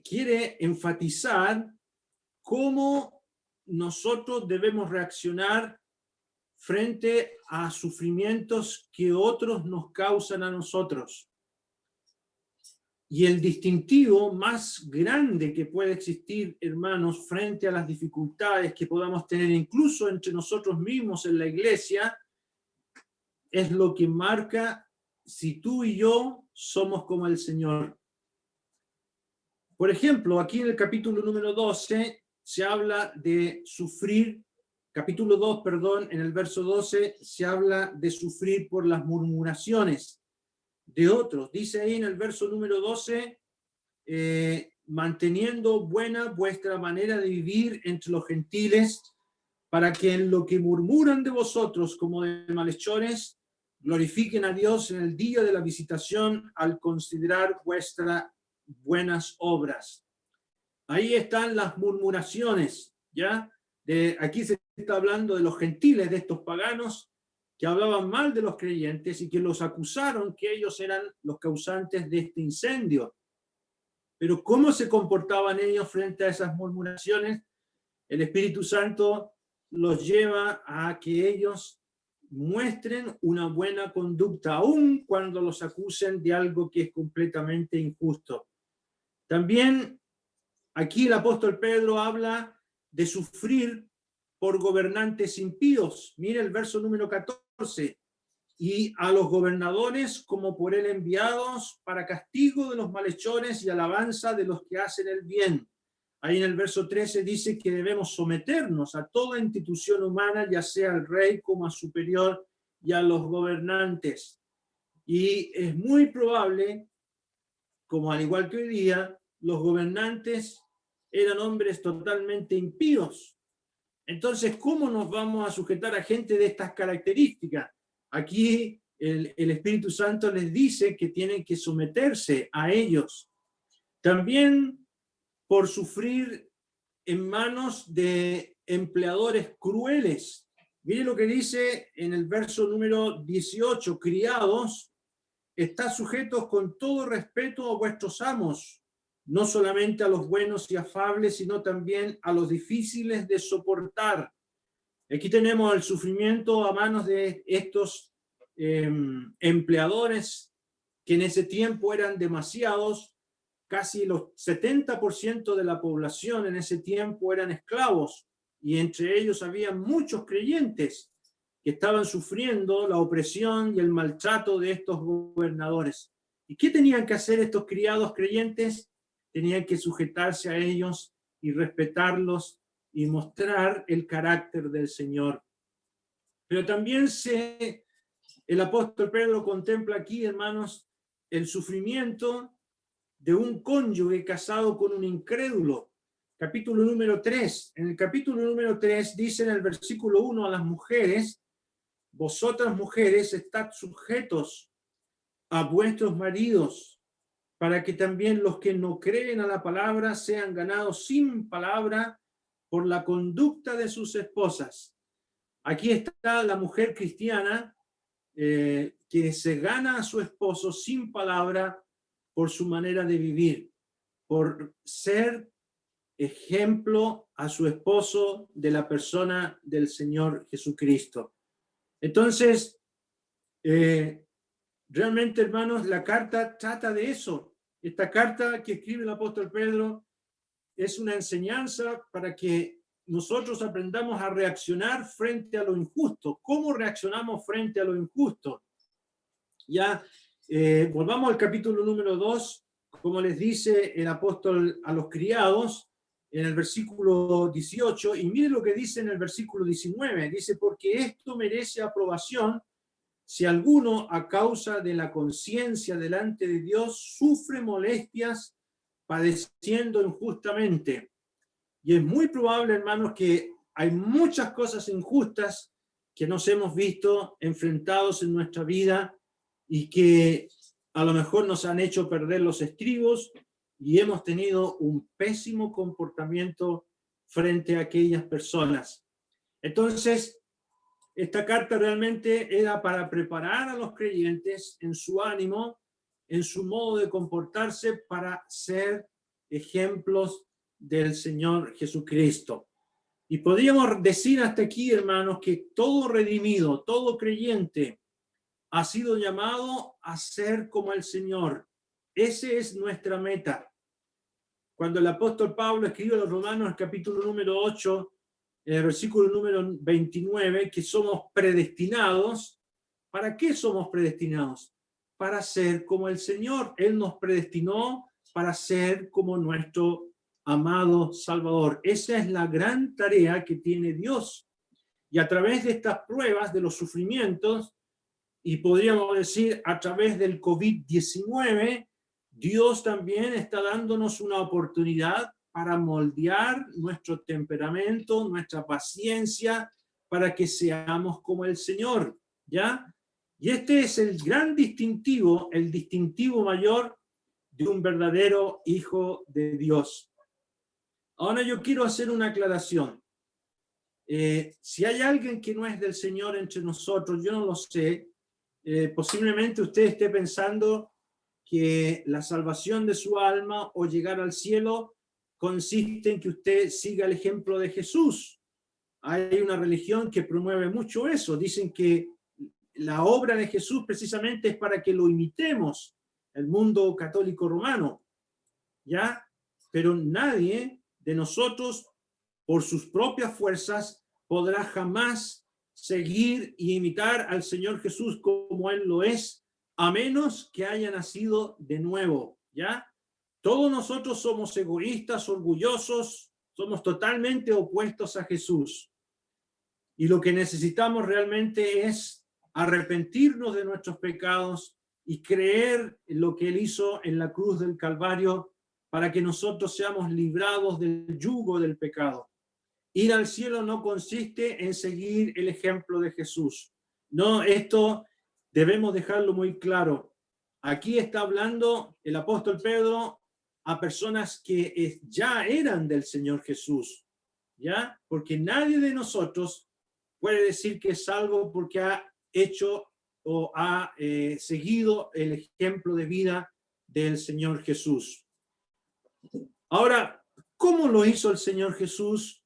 quiere enfatizar cómo nosotros debemos reaccionar frente a sufrimientos que otros nos causan a nosotros. Y el distintivo más grande que puede existir, hermanos, frente a las dificultades que podamos tener incluso entre nosotros mismos en la iglesia, es lo que marca si tú y yo somos como el Señor. Por ejemplo, aquí en el capítulo número 12 se habla de sufrir. Capítulo 2, perdón, en el verso 12 se habla de sufrir por las murmuraciones de otros. Dice ahí en el verso número 12, manteniendo buena vuestra manera de vivir entre los gentiles, para que en lo que murmuran de vosotros como de malhechores, glorifiquen a Dios en el día de la visitación al considerar vuestras buenas obras. Ahí están las murmuraciones, ¿ya? Aquí se está hablando de los gentiles, de estos paganos que hablaban mal de los creyentes y que los acusaron que ellos eran los causantes de este incendio. Pero ¿cómo se comportaban ellos frente a esas murmuraciones? El Espíritu Santo los lleva a que ellos muestren una buena conducta, aun cuando los acusen de algo que es completamente injusto. También aquí el apóstol Pedro habla de sufrir por gobernantes impíos. Mire el verso número 14. Y a los gobernadores como por él enviados para castigo de los malhechores y alabanza de los que hacen el bien. Ahí en el verso 13 dice que debemos someternos a toda institución humana, ya sea al rey como a superior y a los gobernantes. Y es muy probable, como al igual que hoy día, los gobernantes eran hombres totalmente impíos. Entonces, ¿cómo nos vamos a sujetar a gente de estas características? Aquí el Espíritu Santo les dice que tienen que someterse a ellos. También por sufrir en manos de empleadores crueles. Mire lo que dice en el verso número 18, criados, estad sujetos con todo respeto a vuestros amos, no solamente a los buenos y afables, sino también a los difíciles de soportar. Aquí tenemos el sufrimiento a manos de estos empleadores que en ese tiempo eran demasiados. Casi los 70% de la población en ese tiempo eran esclavos, y entre ellos había muchos creyentes que estaban sufriendo la opresión y el maltrato de estos gobernadores. ¿Y qué tenían que hacer estos criados creyentes? Tenían que sujetarse a ellos y respetarlos y mostrar el carácter del Señor. Pero también el apóstol Pedro contempla aquí, hermanos, el sufrimiento de un cónyuge casado con un incrédulo. Capítulo número 3. En el capítulo número 3 dice en el versículo 1 a las mujeres: vosotras mujeres estad sujetos a vuestros maridos, para que también los que no creen a la palabra sean ganados sin palabra por la conducta de sus esposas. Aquí está la mujer cristiana que se gana a su esposo sin palabra por su manera de vivir, por ser ejemplo a su esposo de la persona del Señor Jesucristo. Entonces, realmente, hermanos, la carta trata de eso. Esta carta que escribe el apóstol Pedro es una enseñanza para que nosotros aprendamos a reaccionar frente a lo injusto. ¿Cómo reaccionamos frente a lo injusto? Ya, volvamos al capítulo número 2, como les dice el apóstol a los criados, en el versículo 18, y miren lo que dice en el versículo 19, dice: porque esto merece aprobación si alguno a causa de la conciencia delante de Dios sufre molestias padeciendo injustamente. Y es muy probable, hermanos, que hay muchas cosas injustas que nos hemos visto enfrentados en nuestra vida y que a lo mejor nos han hecho perder los estribos y hemos tenido un pésimo comportamiento frente a aquellas personas. Entonces, esta carta realmente era para preparar a los creyentes en su ánimo, en su modo de comportarse, para ser ejemplos del Señor Jesucristo. Y podríamos decir hasta aquí, hermanos, que todo redimido, todo creyente ha sido llamado a ser como el Señor. Esa es nuestra meta. Cuando el apóstol Pablo escribe a los Romanos, el capítulo número 8, en el versículo número 29, que somos predestinados. ¿Para qué somos predestinados? Para ser como el Señor. Él nos predestinó para ser como nuestro amado Salvador. Esa es la gran tarea que tiene Dios. Y a través de estas pruebas, de los sufrimientos, y podríamos decir a través del COVID-19, Dios también está dándonos una oportunidad para moldear nuestro temperamento, nuestra paciencia, para que seamos como el Señor, ¿ya? Y este es el gran distintivo, el distintivo mayor de un verdadero hijo de Dios. Ahora yo quiero hacer una aclaración. Si hay alguien que no es del Señor entre nosotros, yo no lo sé, posiblemente usted esté pensando que la salvación de su alma o llegar al cielo consiste en que usted siga el ejemplo de Jesús. Hay una religión que promueve mucho eso. Dicen que la obra de Jesús precisamente es para que lo imitemos, el mundo católico romano, ¿ya? Pero nadie de nosotros, por sus propias fuerzas, podrá jamás seguir y imitar al Señor Jesús como Él lo es, a menos que haya nacido de nuevo, ¿ya? Todos nosotros somos egoístas, orgullosos, somos totalmente opuestos a Jesús. Y lo que necesitamos realmente es arrepentirnos de nuestros pecados y creer en lo que Él hizo en la cruz del Calvario para que nosotros seamos librados del yugo del pecado. Ir al cielo no consiste en seguir el ejemplo de Jesús. No, esto debemos dejarlo muy claro. Aquí está hablando el apóstol Pedro a personas que ya eran del Señor Jesús, ¿ya? Porque nadie de nosotros puede decir que es salvo porque ha hecho o ha seguido el ejemplo de vida del Señor Jesús. Ahora, ¿cómo lo hizo el Señor Jesús?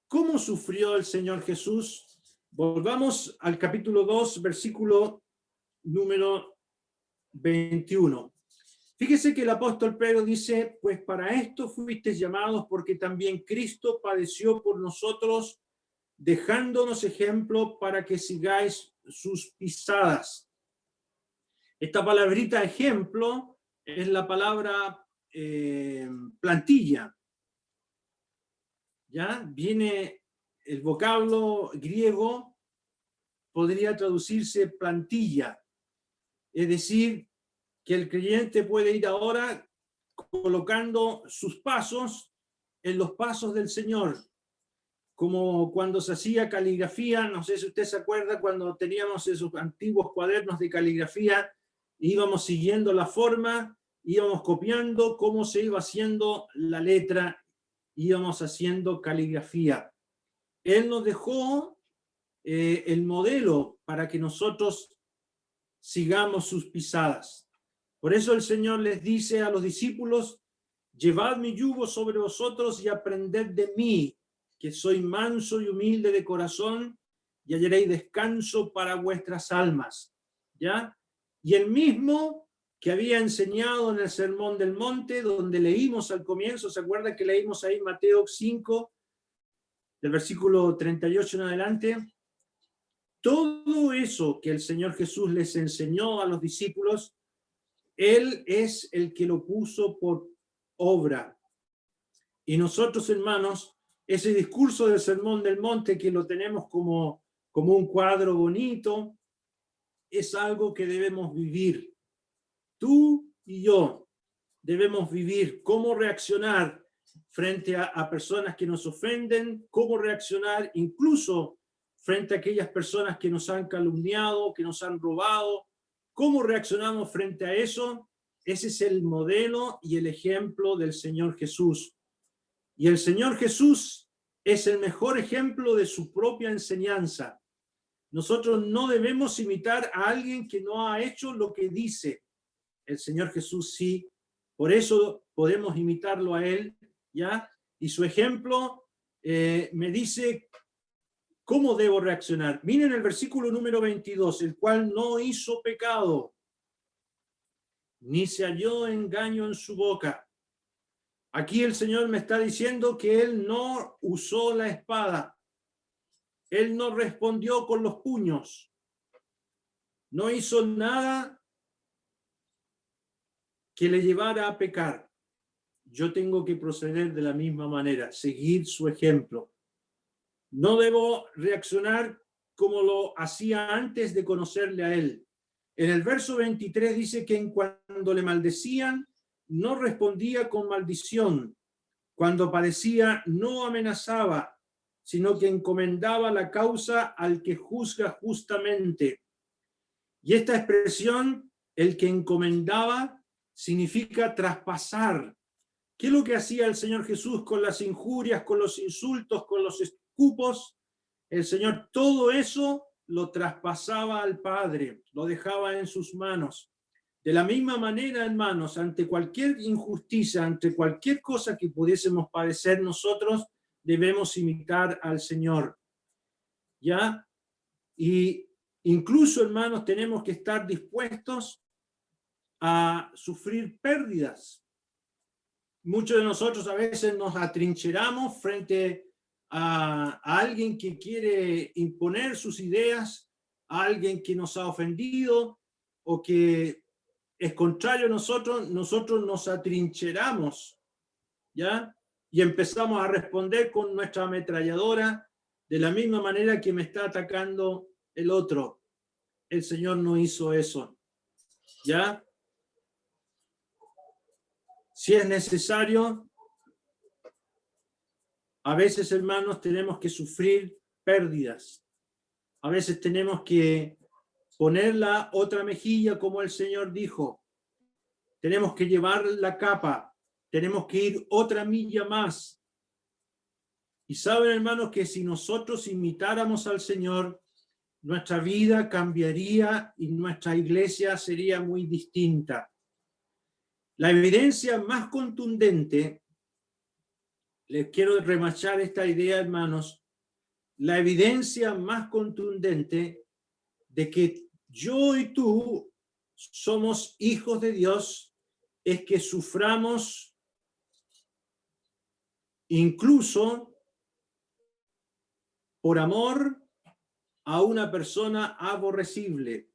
¿Cómo sufrió el Señor Jesús? Volvamos al capítulo 2, versículo número 21. Fíjese que el apóstol Pedro dice, pues para esto fuisteis llamados, porque también Cristo padeció por nosotros, dejándonos ejemplo para que sigáis sus pisadas. Esta palabrita ejemplo es la palabra plantilla. ¿Ya? Viene el vocablo griego, podría traducirse plantilla. Es decir, que el creyente puede ir ahora colocando sus pasos en los pasos del Señor. Como cuando se hacía caligrafía, no sé si usted se acuerda, cuando teníamos esos antiguos cuadernos de caligrafía, íbamos siguiendo la forma, íbamos copiando cómo se iba haciendo la letra, íbamos haciendo caligrafía. Él nos dejó el modelo para que nosotros sigamos sus pisadas. Por eso el Señor les dice a los discípulos, llevad mi yugo sobre vosotros y aprended de mí, que soy manso y humilde de corazón, y hallaréis descanso para vuestras almas. ¿Ya? Y el mismo que había enseñado en el Sermón del Monte, donde leímos al comienzo, ¿se acuerda que leímos ahí Mateo 5, del versículo 38 en adelante? Todo eso que el Señor Jesús les enseñó a los discípulos, Él es el que lo puso por obra. Y nosotros, hermanos, ese discurso del Sermón del Monte, que lo tenemos como un cuadro bonito, es algo que debemos vivir. Tú y yo debemos vivir cómo reaccionar frente a personas que nos ofenden, cómo reaccionar incluso frente a aquellas personas que nos han calumniado, que nos han robado. ¿Cómo reaccionamos frente a eso? Ese es el modelo y el ejemplo del Señor Jesús. Y el Señor Jesús es el mejor ejemplo de su propia enseñanza. Nosotros no debemos imitar a alguien que no ha hecho lo que dice. El Señor Jesús sí. Por eso podemos imitarlo a Él, ¿ya? Y su ejemplo me dice cómo debo reaccionar. Miren el versículo número 22, el cual no hizo pecado, ni se halló engaño en su boca. Aquí el Señor me está diciendo que Él no usó la espada. Él no respondió con los puños. No hizo nada que le llevara a pecar. Yo tengo que proceder de la misma manera, seguir su ejemplo. No debo reaccionar como lo hacía antes de conocerle a Él. En el verso 23 dice que en cuando le maldecían, no respondía con maldición. Cuando padecía, no amenazaba, sino que encomendaba la causa al que juzga justamente. Y esta expresión, el que encomendaba, significa traspasar, ¿Qué es lo que hacía el Señor Jesús con las injurias, con los insultos, con los escupos? El Señor todo eso lo traspasaba al Padre, lo dejaba en sus manos. De la misma manera, hermanos, ante cualquier injusticia, ante cualquier cosa que pudiésemos padecer nosotros, debemos imitar al Señor. ¿Ya? Y incluso, hermanos, tenemos que estar dispuestos a sufrir pérdidas. Muchos de nosotros a veces nos atrincheramos frente a alguien que quiere imponer sus ideas, a alguien que nos ha ofendido o que es contrario a nosotros nos atrincheramos, ¿ya? Y empezamos a responder con nuestra ametralladora de la misma manera que me está atacando el otro. El Señor no hizo eso, ¿ya? Si es necesario, a veces, hermanos, tenemos que sufrir pérdidas. A veces tenemos que poner la otra mejilla, como el Señor dijo. Tenemos que llevar la capa. Tenemos que ir otra milla más. Y saben, hermanos, que si nosotros imitáramos al Señor, nuestra vida cambiaría y nuestra iglesia sería muy distinta. La evidencia más contundente, les quiero remachar esta idea, hermanos, la evidencia más contundente de que yo y tú somos hijos de Dios es que suframos incluso por amor a una persona aborrecible.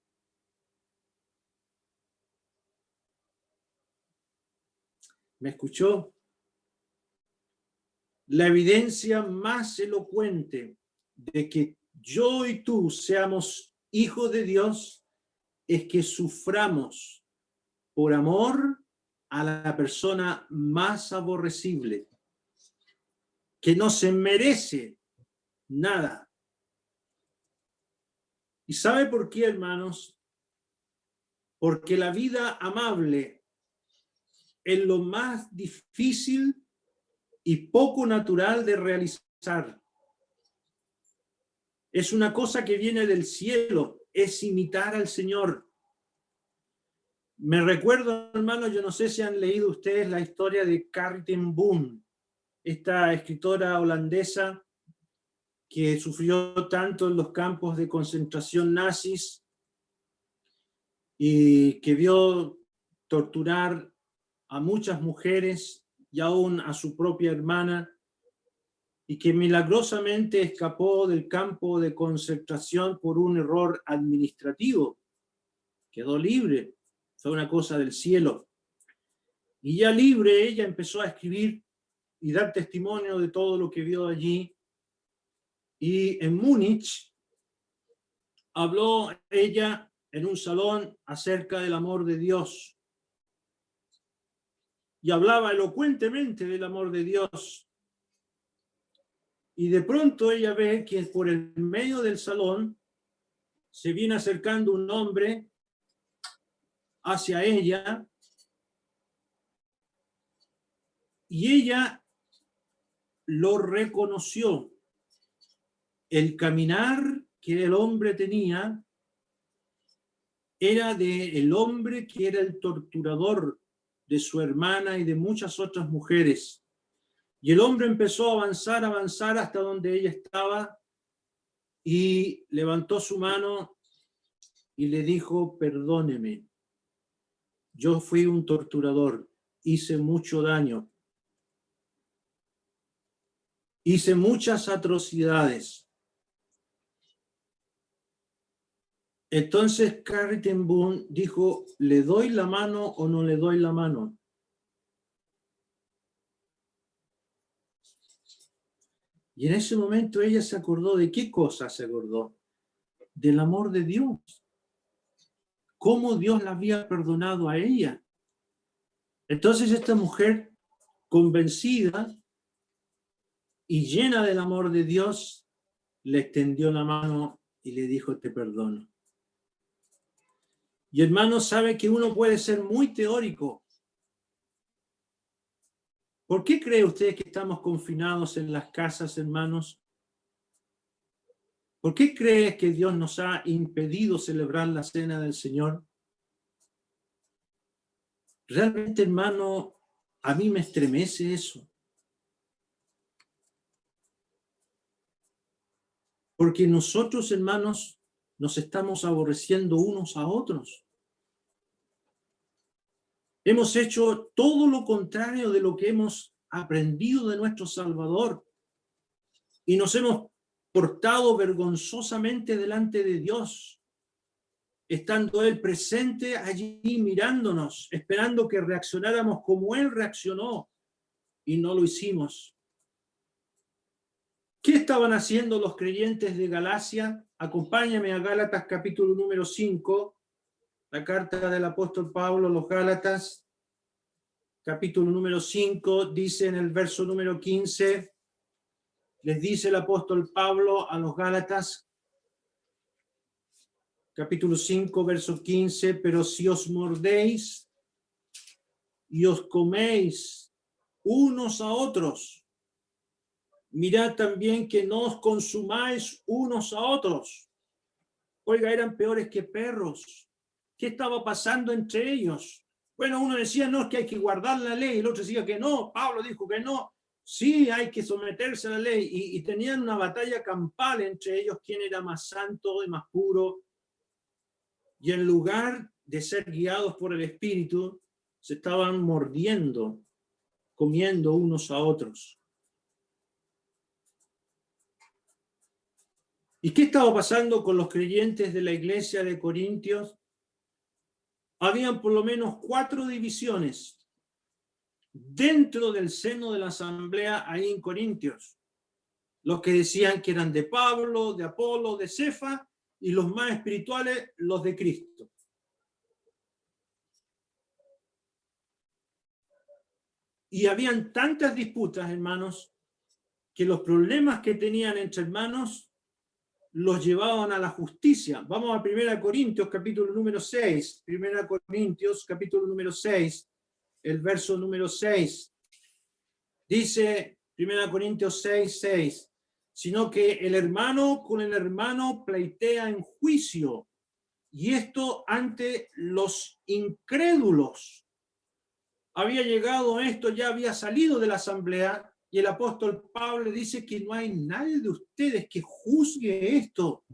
¿Me escuchó? La evidencia más elocuente de que yo y tú seamos hijos de Dios es que suframos por amor a la persona más aborrecible, que no se merece nada. ¿Y sabe por qué, hermanos? Porque la vida amable es lo más difícil y poco natural de realizar. Es una cosa que viene del cielo, es imitar al Señor. Me recuerdo, hermanos, yo no sé si han leído ustedes la historia de Corrie ten Boom, esta escritora holandesa que sufrió tanto en los campos de concentración nazis y que vio torturar a muchas mujeres y aún a su propia hermana, y que milagrosamente escapó del campo de concentración por un error administrativo. Quedó libre, fue una cosa del cielo. Y ya libre, ella empezó a escribir y dar testimonio de todo lo que vio allí. Y en Múnich habló ella en un salón acerca del amor de Dios. Y hablaba elocuentemente del amor de Dios. Y de pronto ella ve que por el medio del salón se viene acercando un hombre hacia ella, y ella lo reconoció. El caminar que el hombre tenía era del hombre que era el torturador de su hermana y de muchas otras mujeres. Y el hombre empezó a avanzar hasta donde ella estaba y levantó su mano y le dijo: perdóneme, yo fui un torturador, hice mucho daño, hice muchas atrocidades. Entonces Corrie ten Boom dijo: ¿le doy la mano o no le doy la mano? Y en ese momento ella se acordó. ¿De qué cosa se acordó? Del amor de Dios. Cómo Dios la había perdonado a ella. Entonces esta mujer, convencida y llena del amor de Dios, le extendió la mano y le dijo: te perdono. Y hermano, sabe que uno puede ser muy teórico, ¿Por qué cree usted que estamos confinados en las casas, hermanos? ¿Por qué cree que Dios nos ha impedido celebrar la cena del Señor? Realmente, hermano, a mí me estremece eso. Porque nosotros, hermanos, nos estamos aborreciendo unos a otros. Hemos hecho todo lo contrario de lo que hemos aprendido de nuestro Salvador. Y nos hemos portado vergonzosamente delante de Dios, estando Él presente allí mirándonos, esperando que reaccionáramos como Él reaccionó, y no lo hicimos. ¿Qué estaban haciendo los creyentes de Galacia? Acompáñame a Gálatas capítulo número 5, la carta del apóstol Pablo a los Gálatas, capítulo número 5, dice en el verso número 15, les dice el apóstol Pablo a los Gálatas, capítulo 5, verso 15, pero si os mordéis y os coméis unos a otros, mirad también que no os consumáis unos a otros. Oiga, eran peores que perros. ¿Qué estaba pasando entre ellos? Bueno, uno decía, no, es que hay que guardar la ley, el otro decía que no, Pablo dijo que no. Sí, hay que someterse a la ley. Y tenían una batalla campal entre ellos, quién era más santo y más puro. Y en lugar de ser guiados por el Espíritu, se estaban mordiendo, comiendo unos a otros. ¿Y qué estaba pasando con los creyentes de la iglesia de Corintios? Habían por lo menos 4 divisiones dentro del seno de la asamblea ahí en Corintios. Los que decían que eran de Pablo, de Apolo, de Cefa, y los más espirituales, los de Cristo. Y habían tantas disputas, hermanos, que los problemas que tenían entre hermanos los llevaban a la justicia. Vamos a 1 Corintios, capítulo número 6. 1 Corintios, capítulo número 6, el verso número 6. Dice 1 Corintios 6, 6. Sino que el hermano con el hermano pleitea en juicio, y esto ante los incrédulos. Había llegado esto, ya había salido de la asamblea, y el apóstol Pablo le dice que no hay nadie de ustedes que juzgue esto.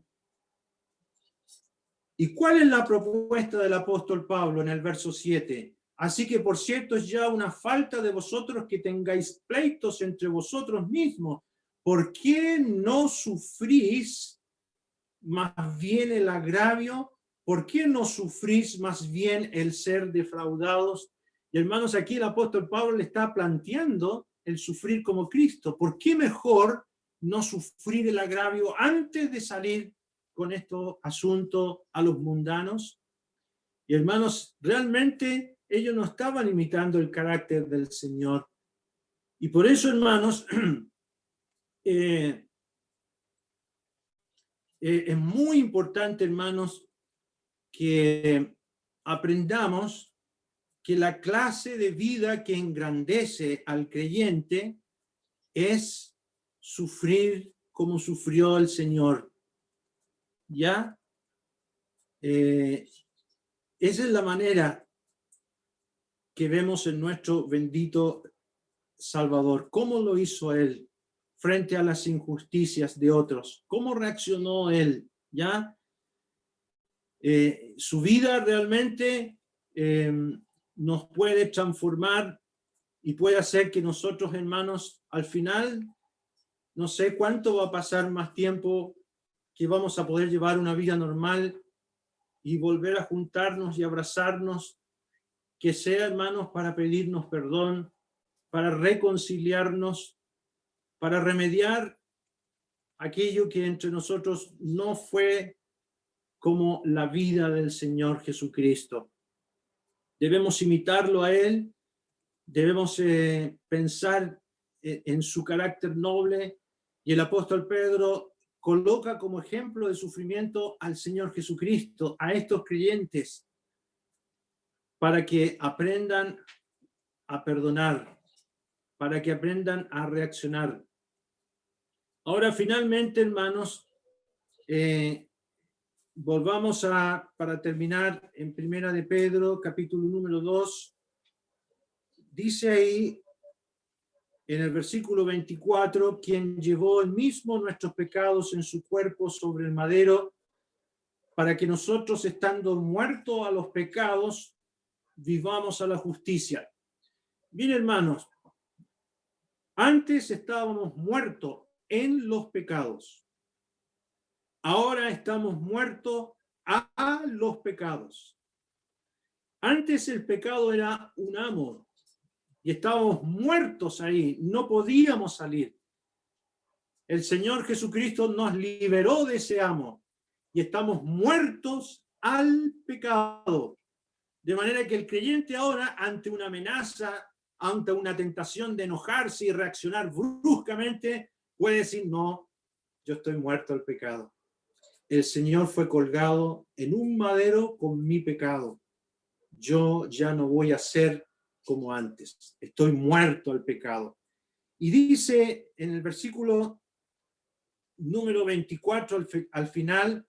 ¿Y cuál es la propuesta del apóstol Pablo en el verso 7? Así que, por cierto, es ya una falta de vosotros que tengáis pleitos entre vosotros mismos. ¿Por qué no sufrís más bien el agravio? ¿Por qué no sufrís más bien el ser defraudados? Y hermanos, aquí el apóstol Pablo le está planteando el sufrir como Cristo. ¿Por qué mejor no sufrir el agravio antes de salir con estos asuntos a los mundanos? Y hermanos, realmente ellos no estaban imitando el carácter del Señor. Y por eso, hermanos, es muy importante, hermanos, que aprendamos que la clase de vida que engrandece al creyente es sufrir como sufrió el Señor. ¿Ya? Esa es la manera que vemos en nuestro bendito Salvador. ¿Cómo lo hizo Él frente a las injusticias de otros? ¿Cómo reaccionó Él? ¿Ya? Su vida realmente nos puede transformar y puede hacer que nosotros, hermanos, al final, no sé cuánto va a pasar más tiempo que vamos a poder llevar una vida normal y volver a juntarnos y abrazarnos, que sea, hermanos, para pedirnos perdón, para reconciliarnos, para remediar aquello que entre nosotros no fue como la vida del Señor Jesucristo. Debemos imitarlo a Él, debemos pensar en su carácter noble, y el apóstol Pedro coloca como ejemplo de sufrimiento al Señor Jesucristo, a estos creyentes, para que aprendan a perdonar, para que aprendan a reaccionar. Ahora, finalmente, hermanos, volvamos para terminar, en Primera de Pedro, capítulo número 2, dice ahí, en el versículo 24, quien llevó él mismo nuestros pecados en su cuerpo sobre el madero, para que nosotros, estando muertos a los pecados, vivamos a la justicia. Bien, hermanos, antes estábamos muertos en los pecados. Ahora estamos muertos a los pecados. Antes el pecado era un amo y estábamos muertos ahí, no podíamos salir. El Señor Jesucristo nos liberó de ese amo y estamos muertos al pecado. De manera que el creyente ahora, ante una amenaza, ante una tentación de enojarse y reaccionar bruscamente, puede decir, no, yo estoy muerto al pecado. El Señor fue colgado en un madero con mi pecado. Yo ya no voy a ser como antes. Estoy muerto al pecado. Y dice en el versículo número 24 al final,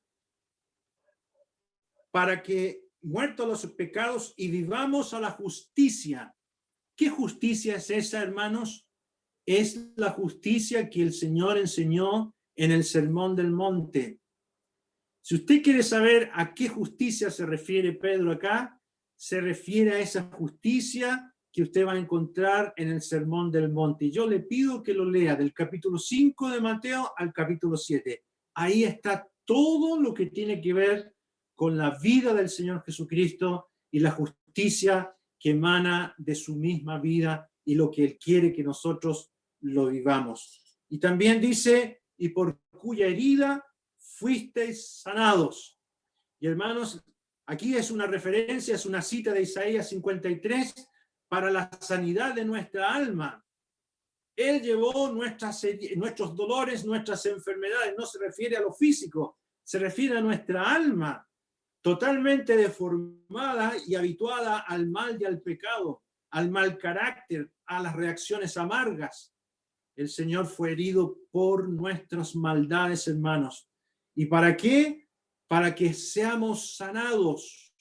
para que muertos los pecados y vivamos a la justicia. ¿Qué justicia es esa, hermanos? Es la justicia que el Señor enseñó en el Sermón del Monte. Si usted quiere saber a qué justicia se refiere Pedro acá, se refiere a esa justicia que usted va a encontrar en el Sermón del Monte. Y yo le pido que lo lea del capítulo 5 de Mateo al capítulo 7. Ahí está todo lo que tiene que ver con la vida del Señor Jesucristo y la justicia que emana de su misma vida y lo que Él quiere que nosotros lo vivamos. Y también dice, y por cuya herida fuisteis sanados. Y hermanos, aquí es una referencia, es una cita de Isaías 53 para la sanidad de nuestra alma. Él llevó nuestros dolores, nuestras enfermedades, no se refiere a lo físico, se refiere a nuestra alma, totalmente deformada y habituada al mal y al pecado, al mal carácter, a las reacciones amargas. El Señor fue herido por nuestras maldades, hermanos. ¿Y para qué? Para que seamos sanados.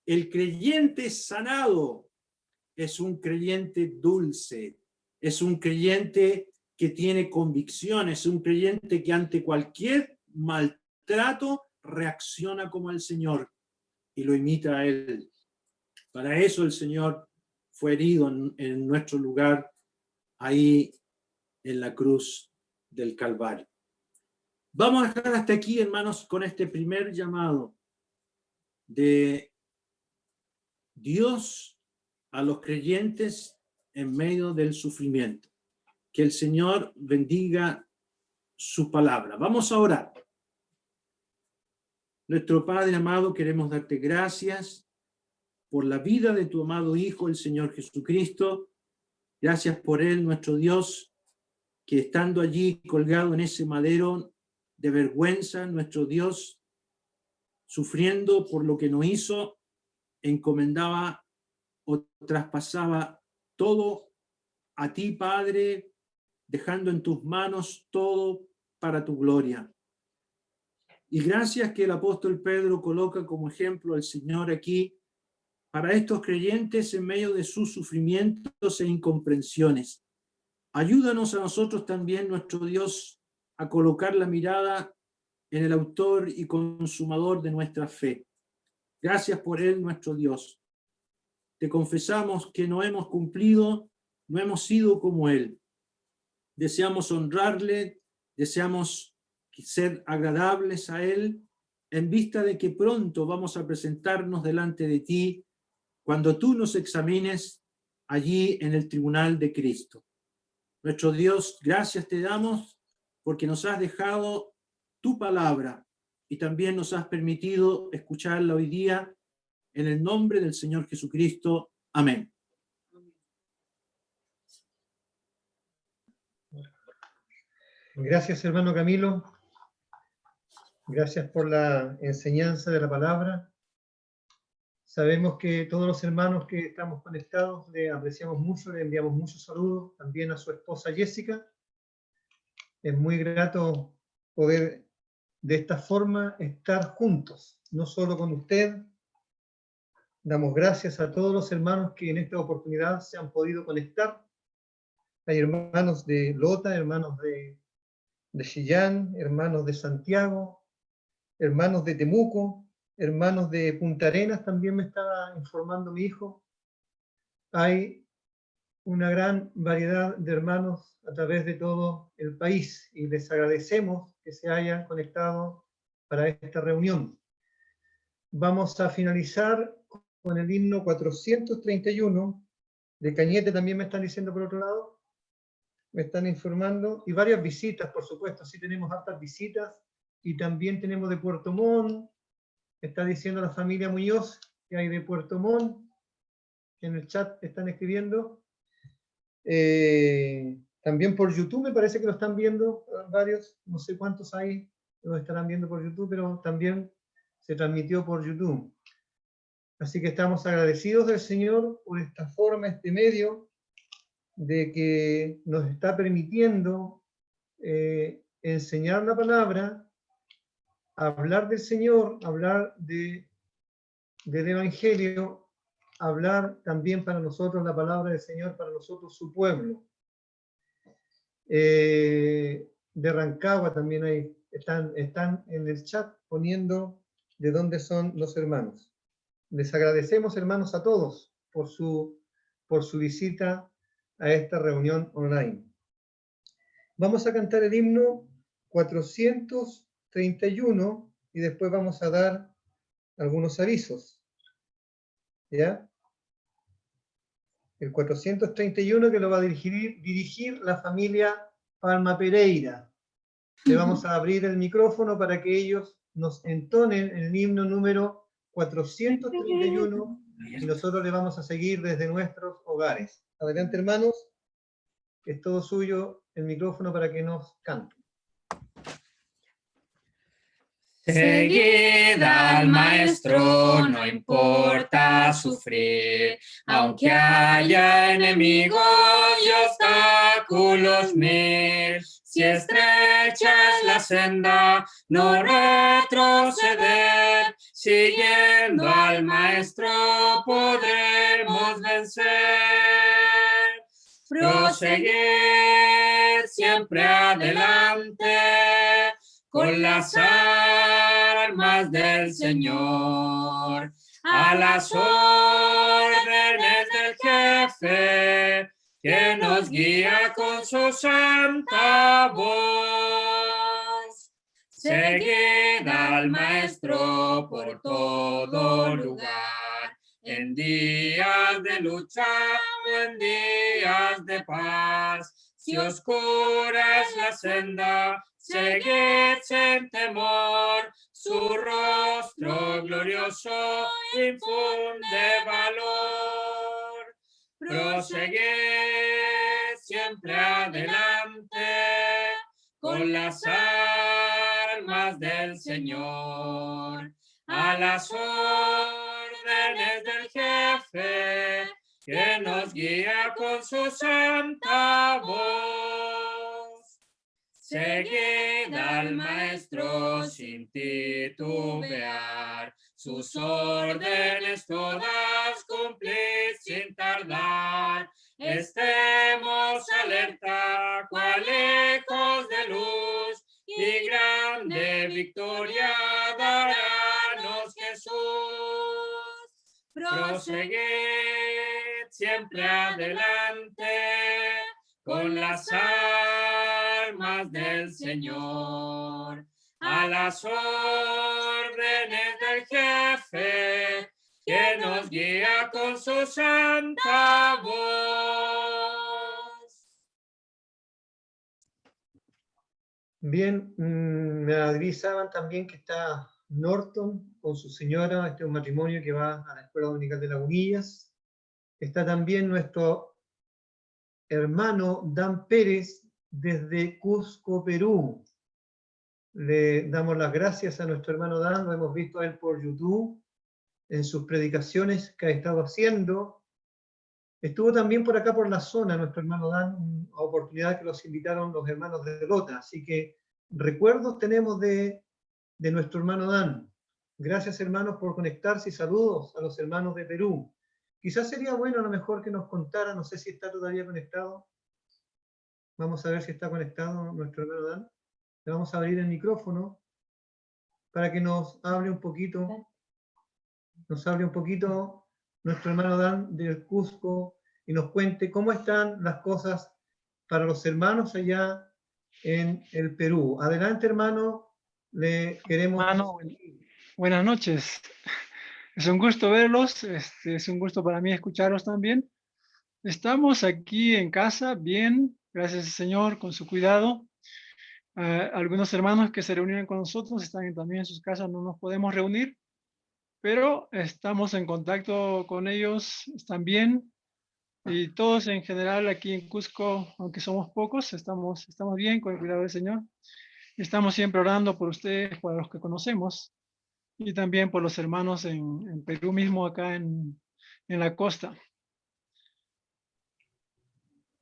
El creyente sanado es un creyente dulce, es un creyente que tiene convicciones, es un creyente que ante cualquier maltrato reacciona como el Señor y lo imita a Él. Para eso el Señor fue herido en nuestro lugar, ahí en la cruz del Calvario. Vamos a dejar hasta aquí, hermanos, con este primer llamado de Dios a los creyentes en medio del sufrimiento. Que el Señor bendiga su palabra. Vamos a orar. Nuestro Padre amado, queremos darte gracias por la vida de tu amado Hijo, el Señor Jesucristo. Gracias por Él, nuestro Dios, que estando allí colgado en ese madero de vergüenza, nuestro Dios, sufriendo por lo que no hizo, encomendaba o traspasaba todo a ti, Padre, dejando en tus manos todo para tu gloria. Y gracias que el apóstol Pedro coloca como ejemplo al Señor aquí para estos creyentes en medio de sus sufrimientos e incomprensiones. Ayúdanos a nosotros también, nuestro Dios, a colocar la mirada en el autor y consumador de nuestra fe. Gracias por Él, nuestro Dios. Te confesamos que no hemos cumplido, no hemos sido como Él. Deseamos honrarle, deseamos ser agradables a Él, en vista de que pronto vamos a presentarnos delante de ti cuando tú nos examines allí en el tribunal de Cristo. Nuestro Dios, gracias te damos porque nos has dejado tu palabra y también nos has permitido escucharla hoy día en el nombre del Señor Jesucristo. Amén. Gracias, hermano Camilo. Gracias por la enseñanza de la palabra. Sabemos que todos los hermanos que estamos conectados le apreciamos mucho, le enviamos muchos saludos, también a su esposa Jessica. Es muy grato poder de esta forma estar juntos, no solo con usted. Damos gracias a todos los hermanos que en esta oportunidad se han podido conectar. Hay hermanos de Lota, hermanos de Chillán, hermanos de Santiago, hermanos de Temuco, hermanos de Punta Arenas, también me estaba informando mi hijo. Hay una gran variedad de hermanos a través de todo el país y les agradecemos que se hayan conectado para esta reunión. Vamos a finalizar con el himno 431 de Cañete, también me están diciendo por otro lado, me están informando, y varias visitas, por supuesto, sí tenemos hartas visitas, y también tenemos de Puerto Montt, está diciendo la familia Muñoz que hay de Puerto Montt, que en el chat están escribiendo. También por YouTube me parece que lo están viendo varios, no sé cuántos hay, lo estarán viendo por YouTube, pero también se transmitió por YouTube. Así que estamos agradecidos del Señor por esta forma, este medio, de que nos está permitiendo enseñar la palabra, hablar del Señor, hablar del Evangelio, hablar también para nosotros la palabra del Señor, para nosotros su pueblo. De Rancagua también hay, están en el chat poniendo de dónde son los hermanos. Les agradecemos, hermanos, a todos por su visita a esta reunión online. Vamos a cantar el himno 431 y después vamos a dar algunos avisos. ¿Ya? El 431 que lo va a dirigir la familia Palma Pereira. Le vamos a abrir el micrófono para que ellos nos entonen el himno número 431 y nosotros le vamos a seguir desde nuestros hogares. Adelante, hermanos, es todo suyo el micrófono para que nos canten. Seguid al maestro, no importa sufrir, aunque haya enemigos y obstáculos mil. Si estrecha es la senda, no retroceder, siguiendo al maestro podremos vencer. Proseguir siempre adelante, con las armas del Señor, a las órdenes del jefe, que nos guía con su santa voz. Seguid al maestro por todo lugar, en días de lucha o en días de paz. Si oscura es la senda, seguid sin temor, su rostro glorioso infunde valor. Proseguid siempre adelante, con las armas del Señor, a las órdenes del jefe, que nos guía con su santa voz. Seguid al maestro sin titubear, sus órdenes todas cumplid sin tardar. Estemos alerta, cual hijos de luz, y grande victoria darános Jesús. Proseguid siempre adelante, con las armas del Señor, a las órdenes del jefe, que nos guía con su santa voz. Bien, me avisaban también que está Norton con su señora, este es un matrimonio que va a la Escuela Dominical de Lagunillas. Está también nuestro hermano Dan Pérez desde Cusco, Perú. Le damos las gracias a nuestro hermano Dan, lo hemos visto a él por YouTube. en sus predicaciones que ha estado haciendo. Estuvo también por acá por la zona nuestro hermano Dan, una oportunidad que los invitaron los hermanos de Lota, así que recuerdos tenemos de nuestro hermano Dan. Gracias hermanos por conectarse y saludos a los hermanos de Perú. Quizás sería bueno a lo mejor que nos contara, no sé si está todavía conectado. Vamos a ver si está conectado nuestro hermano Dan. Le vamos a abrir el micrófono para que nos hable un poquito nuestro hermano Dan del Cusco y nos cuente cómo están las cosas para los hermanos allá en el Perú. Adelante, hermano, le queremos... Hermano, buenas noches. Es un gusto verlos, es un gusto para mí escucharlos también. Estamos aquí en casa, bien, gracias al Señor, con su cuidado. Algunos hermanos que se reunieron con nosotros están también en sus casas, no nos podemos reunir, pero estamos en contacto con ellos, están bien. Y todos en general aquí en Cusco, aunque somos pocos, estamos bien con el cuidado del Señor. Estamos siempre orando por ustedes, por los que conocemos, y también por los hermanos en Perú mismo, acá en la costa.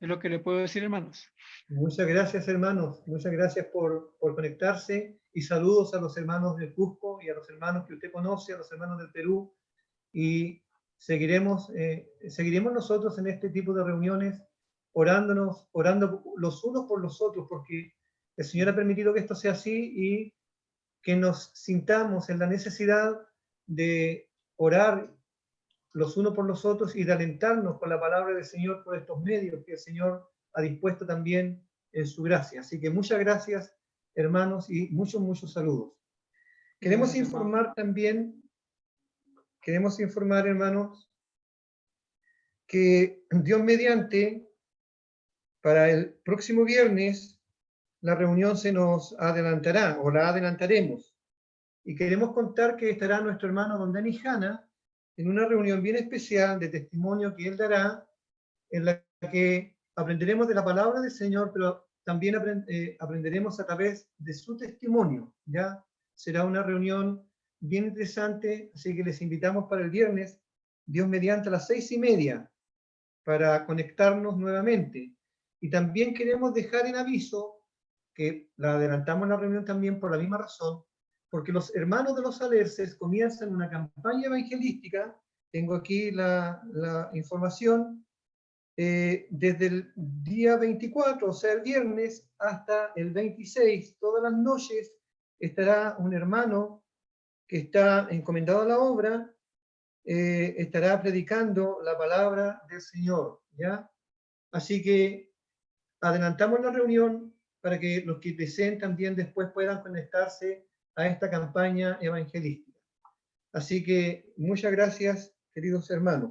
Es lo que le puedo decir, hermanos. Muchas gracias, hermanos. Muchas gracias por conectarse y saludos a los hermanos del Cusco y a los hermanos que usted conoce, a los hermanos del Perú. Y seguiremos nosotros en este tipo de reuniones orando los unos por los otros, porque el Señor ha permitido que esto sea así y que nos sintamos en la necesidad de orar los unos por los otros y de alentarnos con la palabra del Señor por estos medios que el Señor ha dispuesto también en su gracia. Así que muchas gracias, hermanos, y muchos saludos. Queremos informar, hermanos, que Dios mediante, para el próximo viernes, la reunión se nos adelantará, o la adelantaremos. Y queremos contar que estará nuestro hermano Don Denis Hanna en una reunión bien especial de testimonio que él dará, en la que aprenderemos de la palabra del Señor, pero también aprenderemos a través de su testimonio. Ya será una reunión bien interesante, así que les invitamos para el viernes, Dios mediante, a las 6:30, para conectarnos nuevamente. Y también queremos dejar en aviso que la adelantamos la reunión también por la misma razón, porque los hermanos de los alerces comienzan una campaña evangelística. Tengo aquí la información, desde el día 24, o sea, el viernes, hasta el 26, todas las noches, estará un hermano que está encomendado a la obra, estará predicando la palabra del Señor, ¿ya? Así que adelantamos la reunión para que los que deseen también después puedan conectarse a esta campaña evangelística. Así que muchas gracias, queridos hermanos.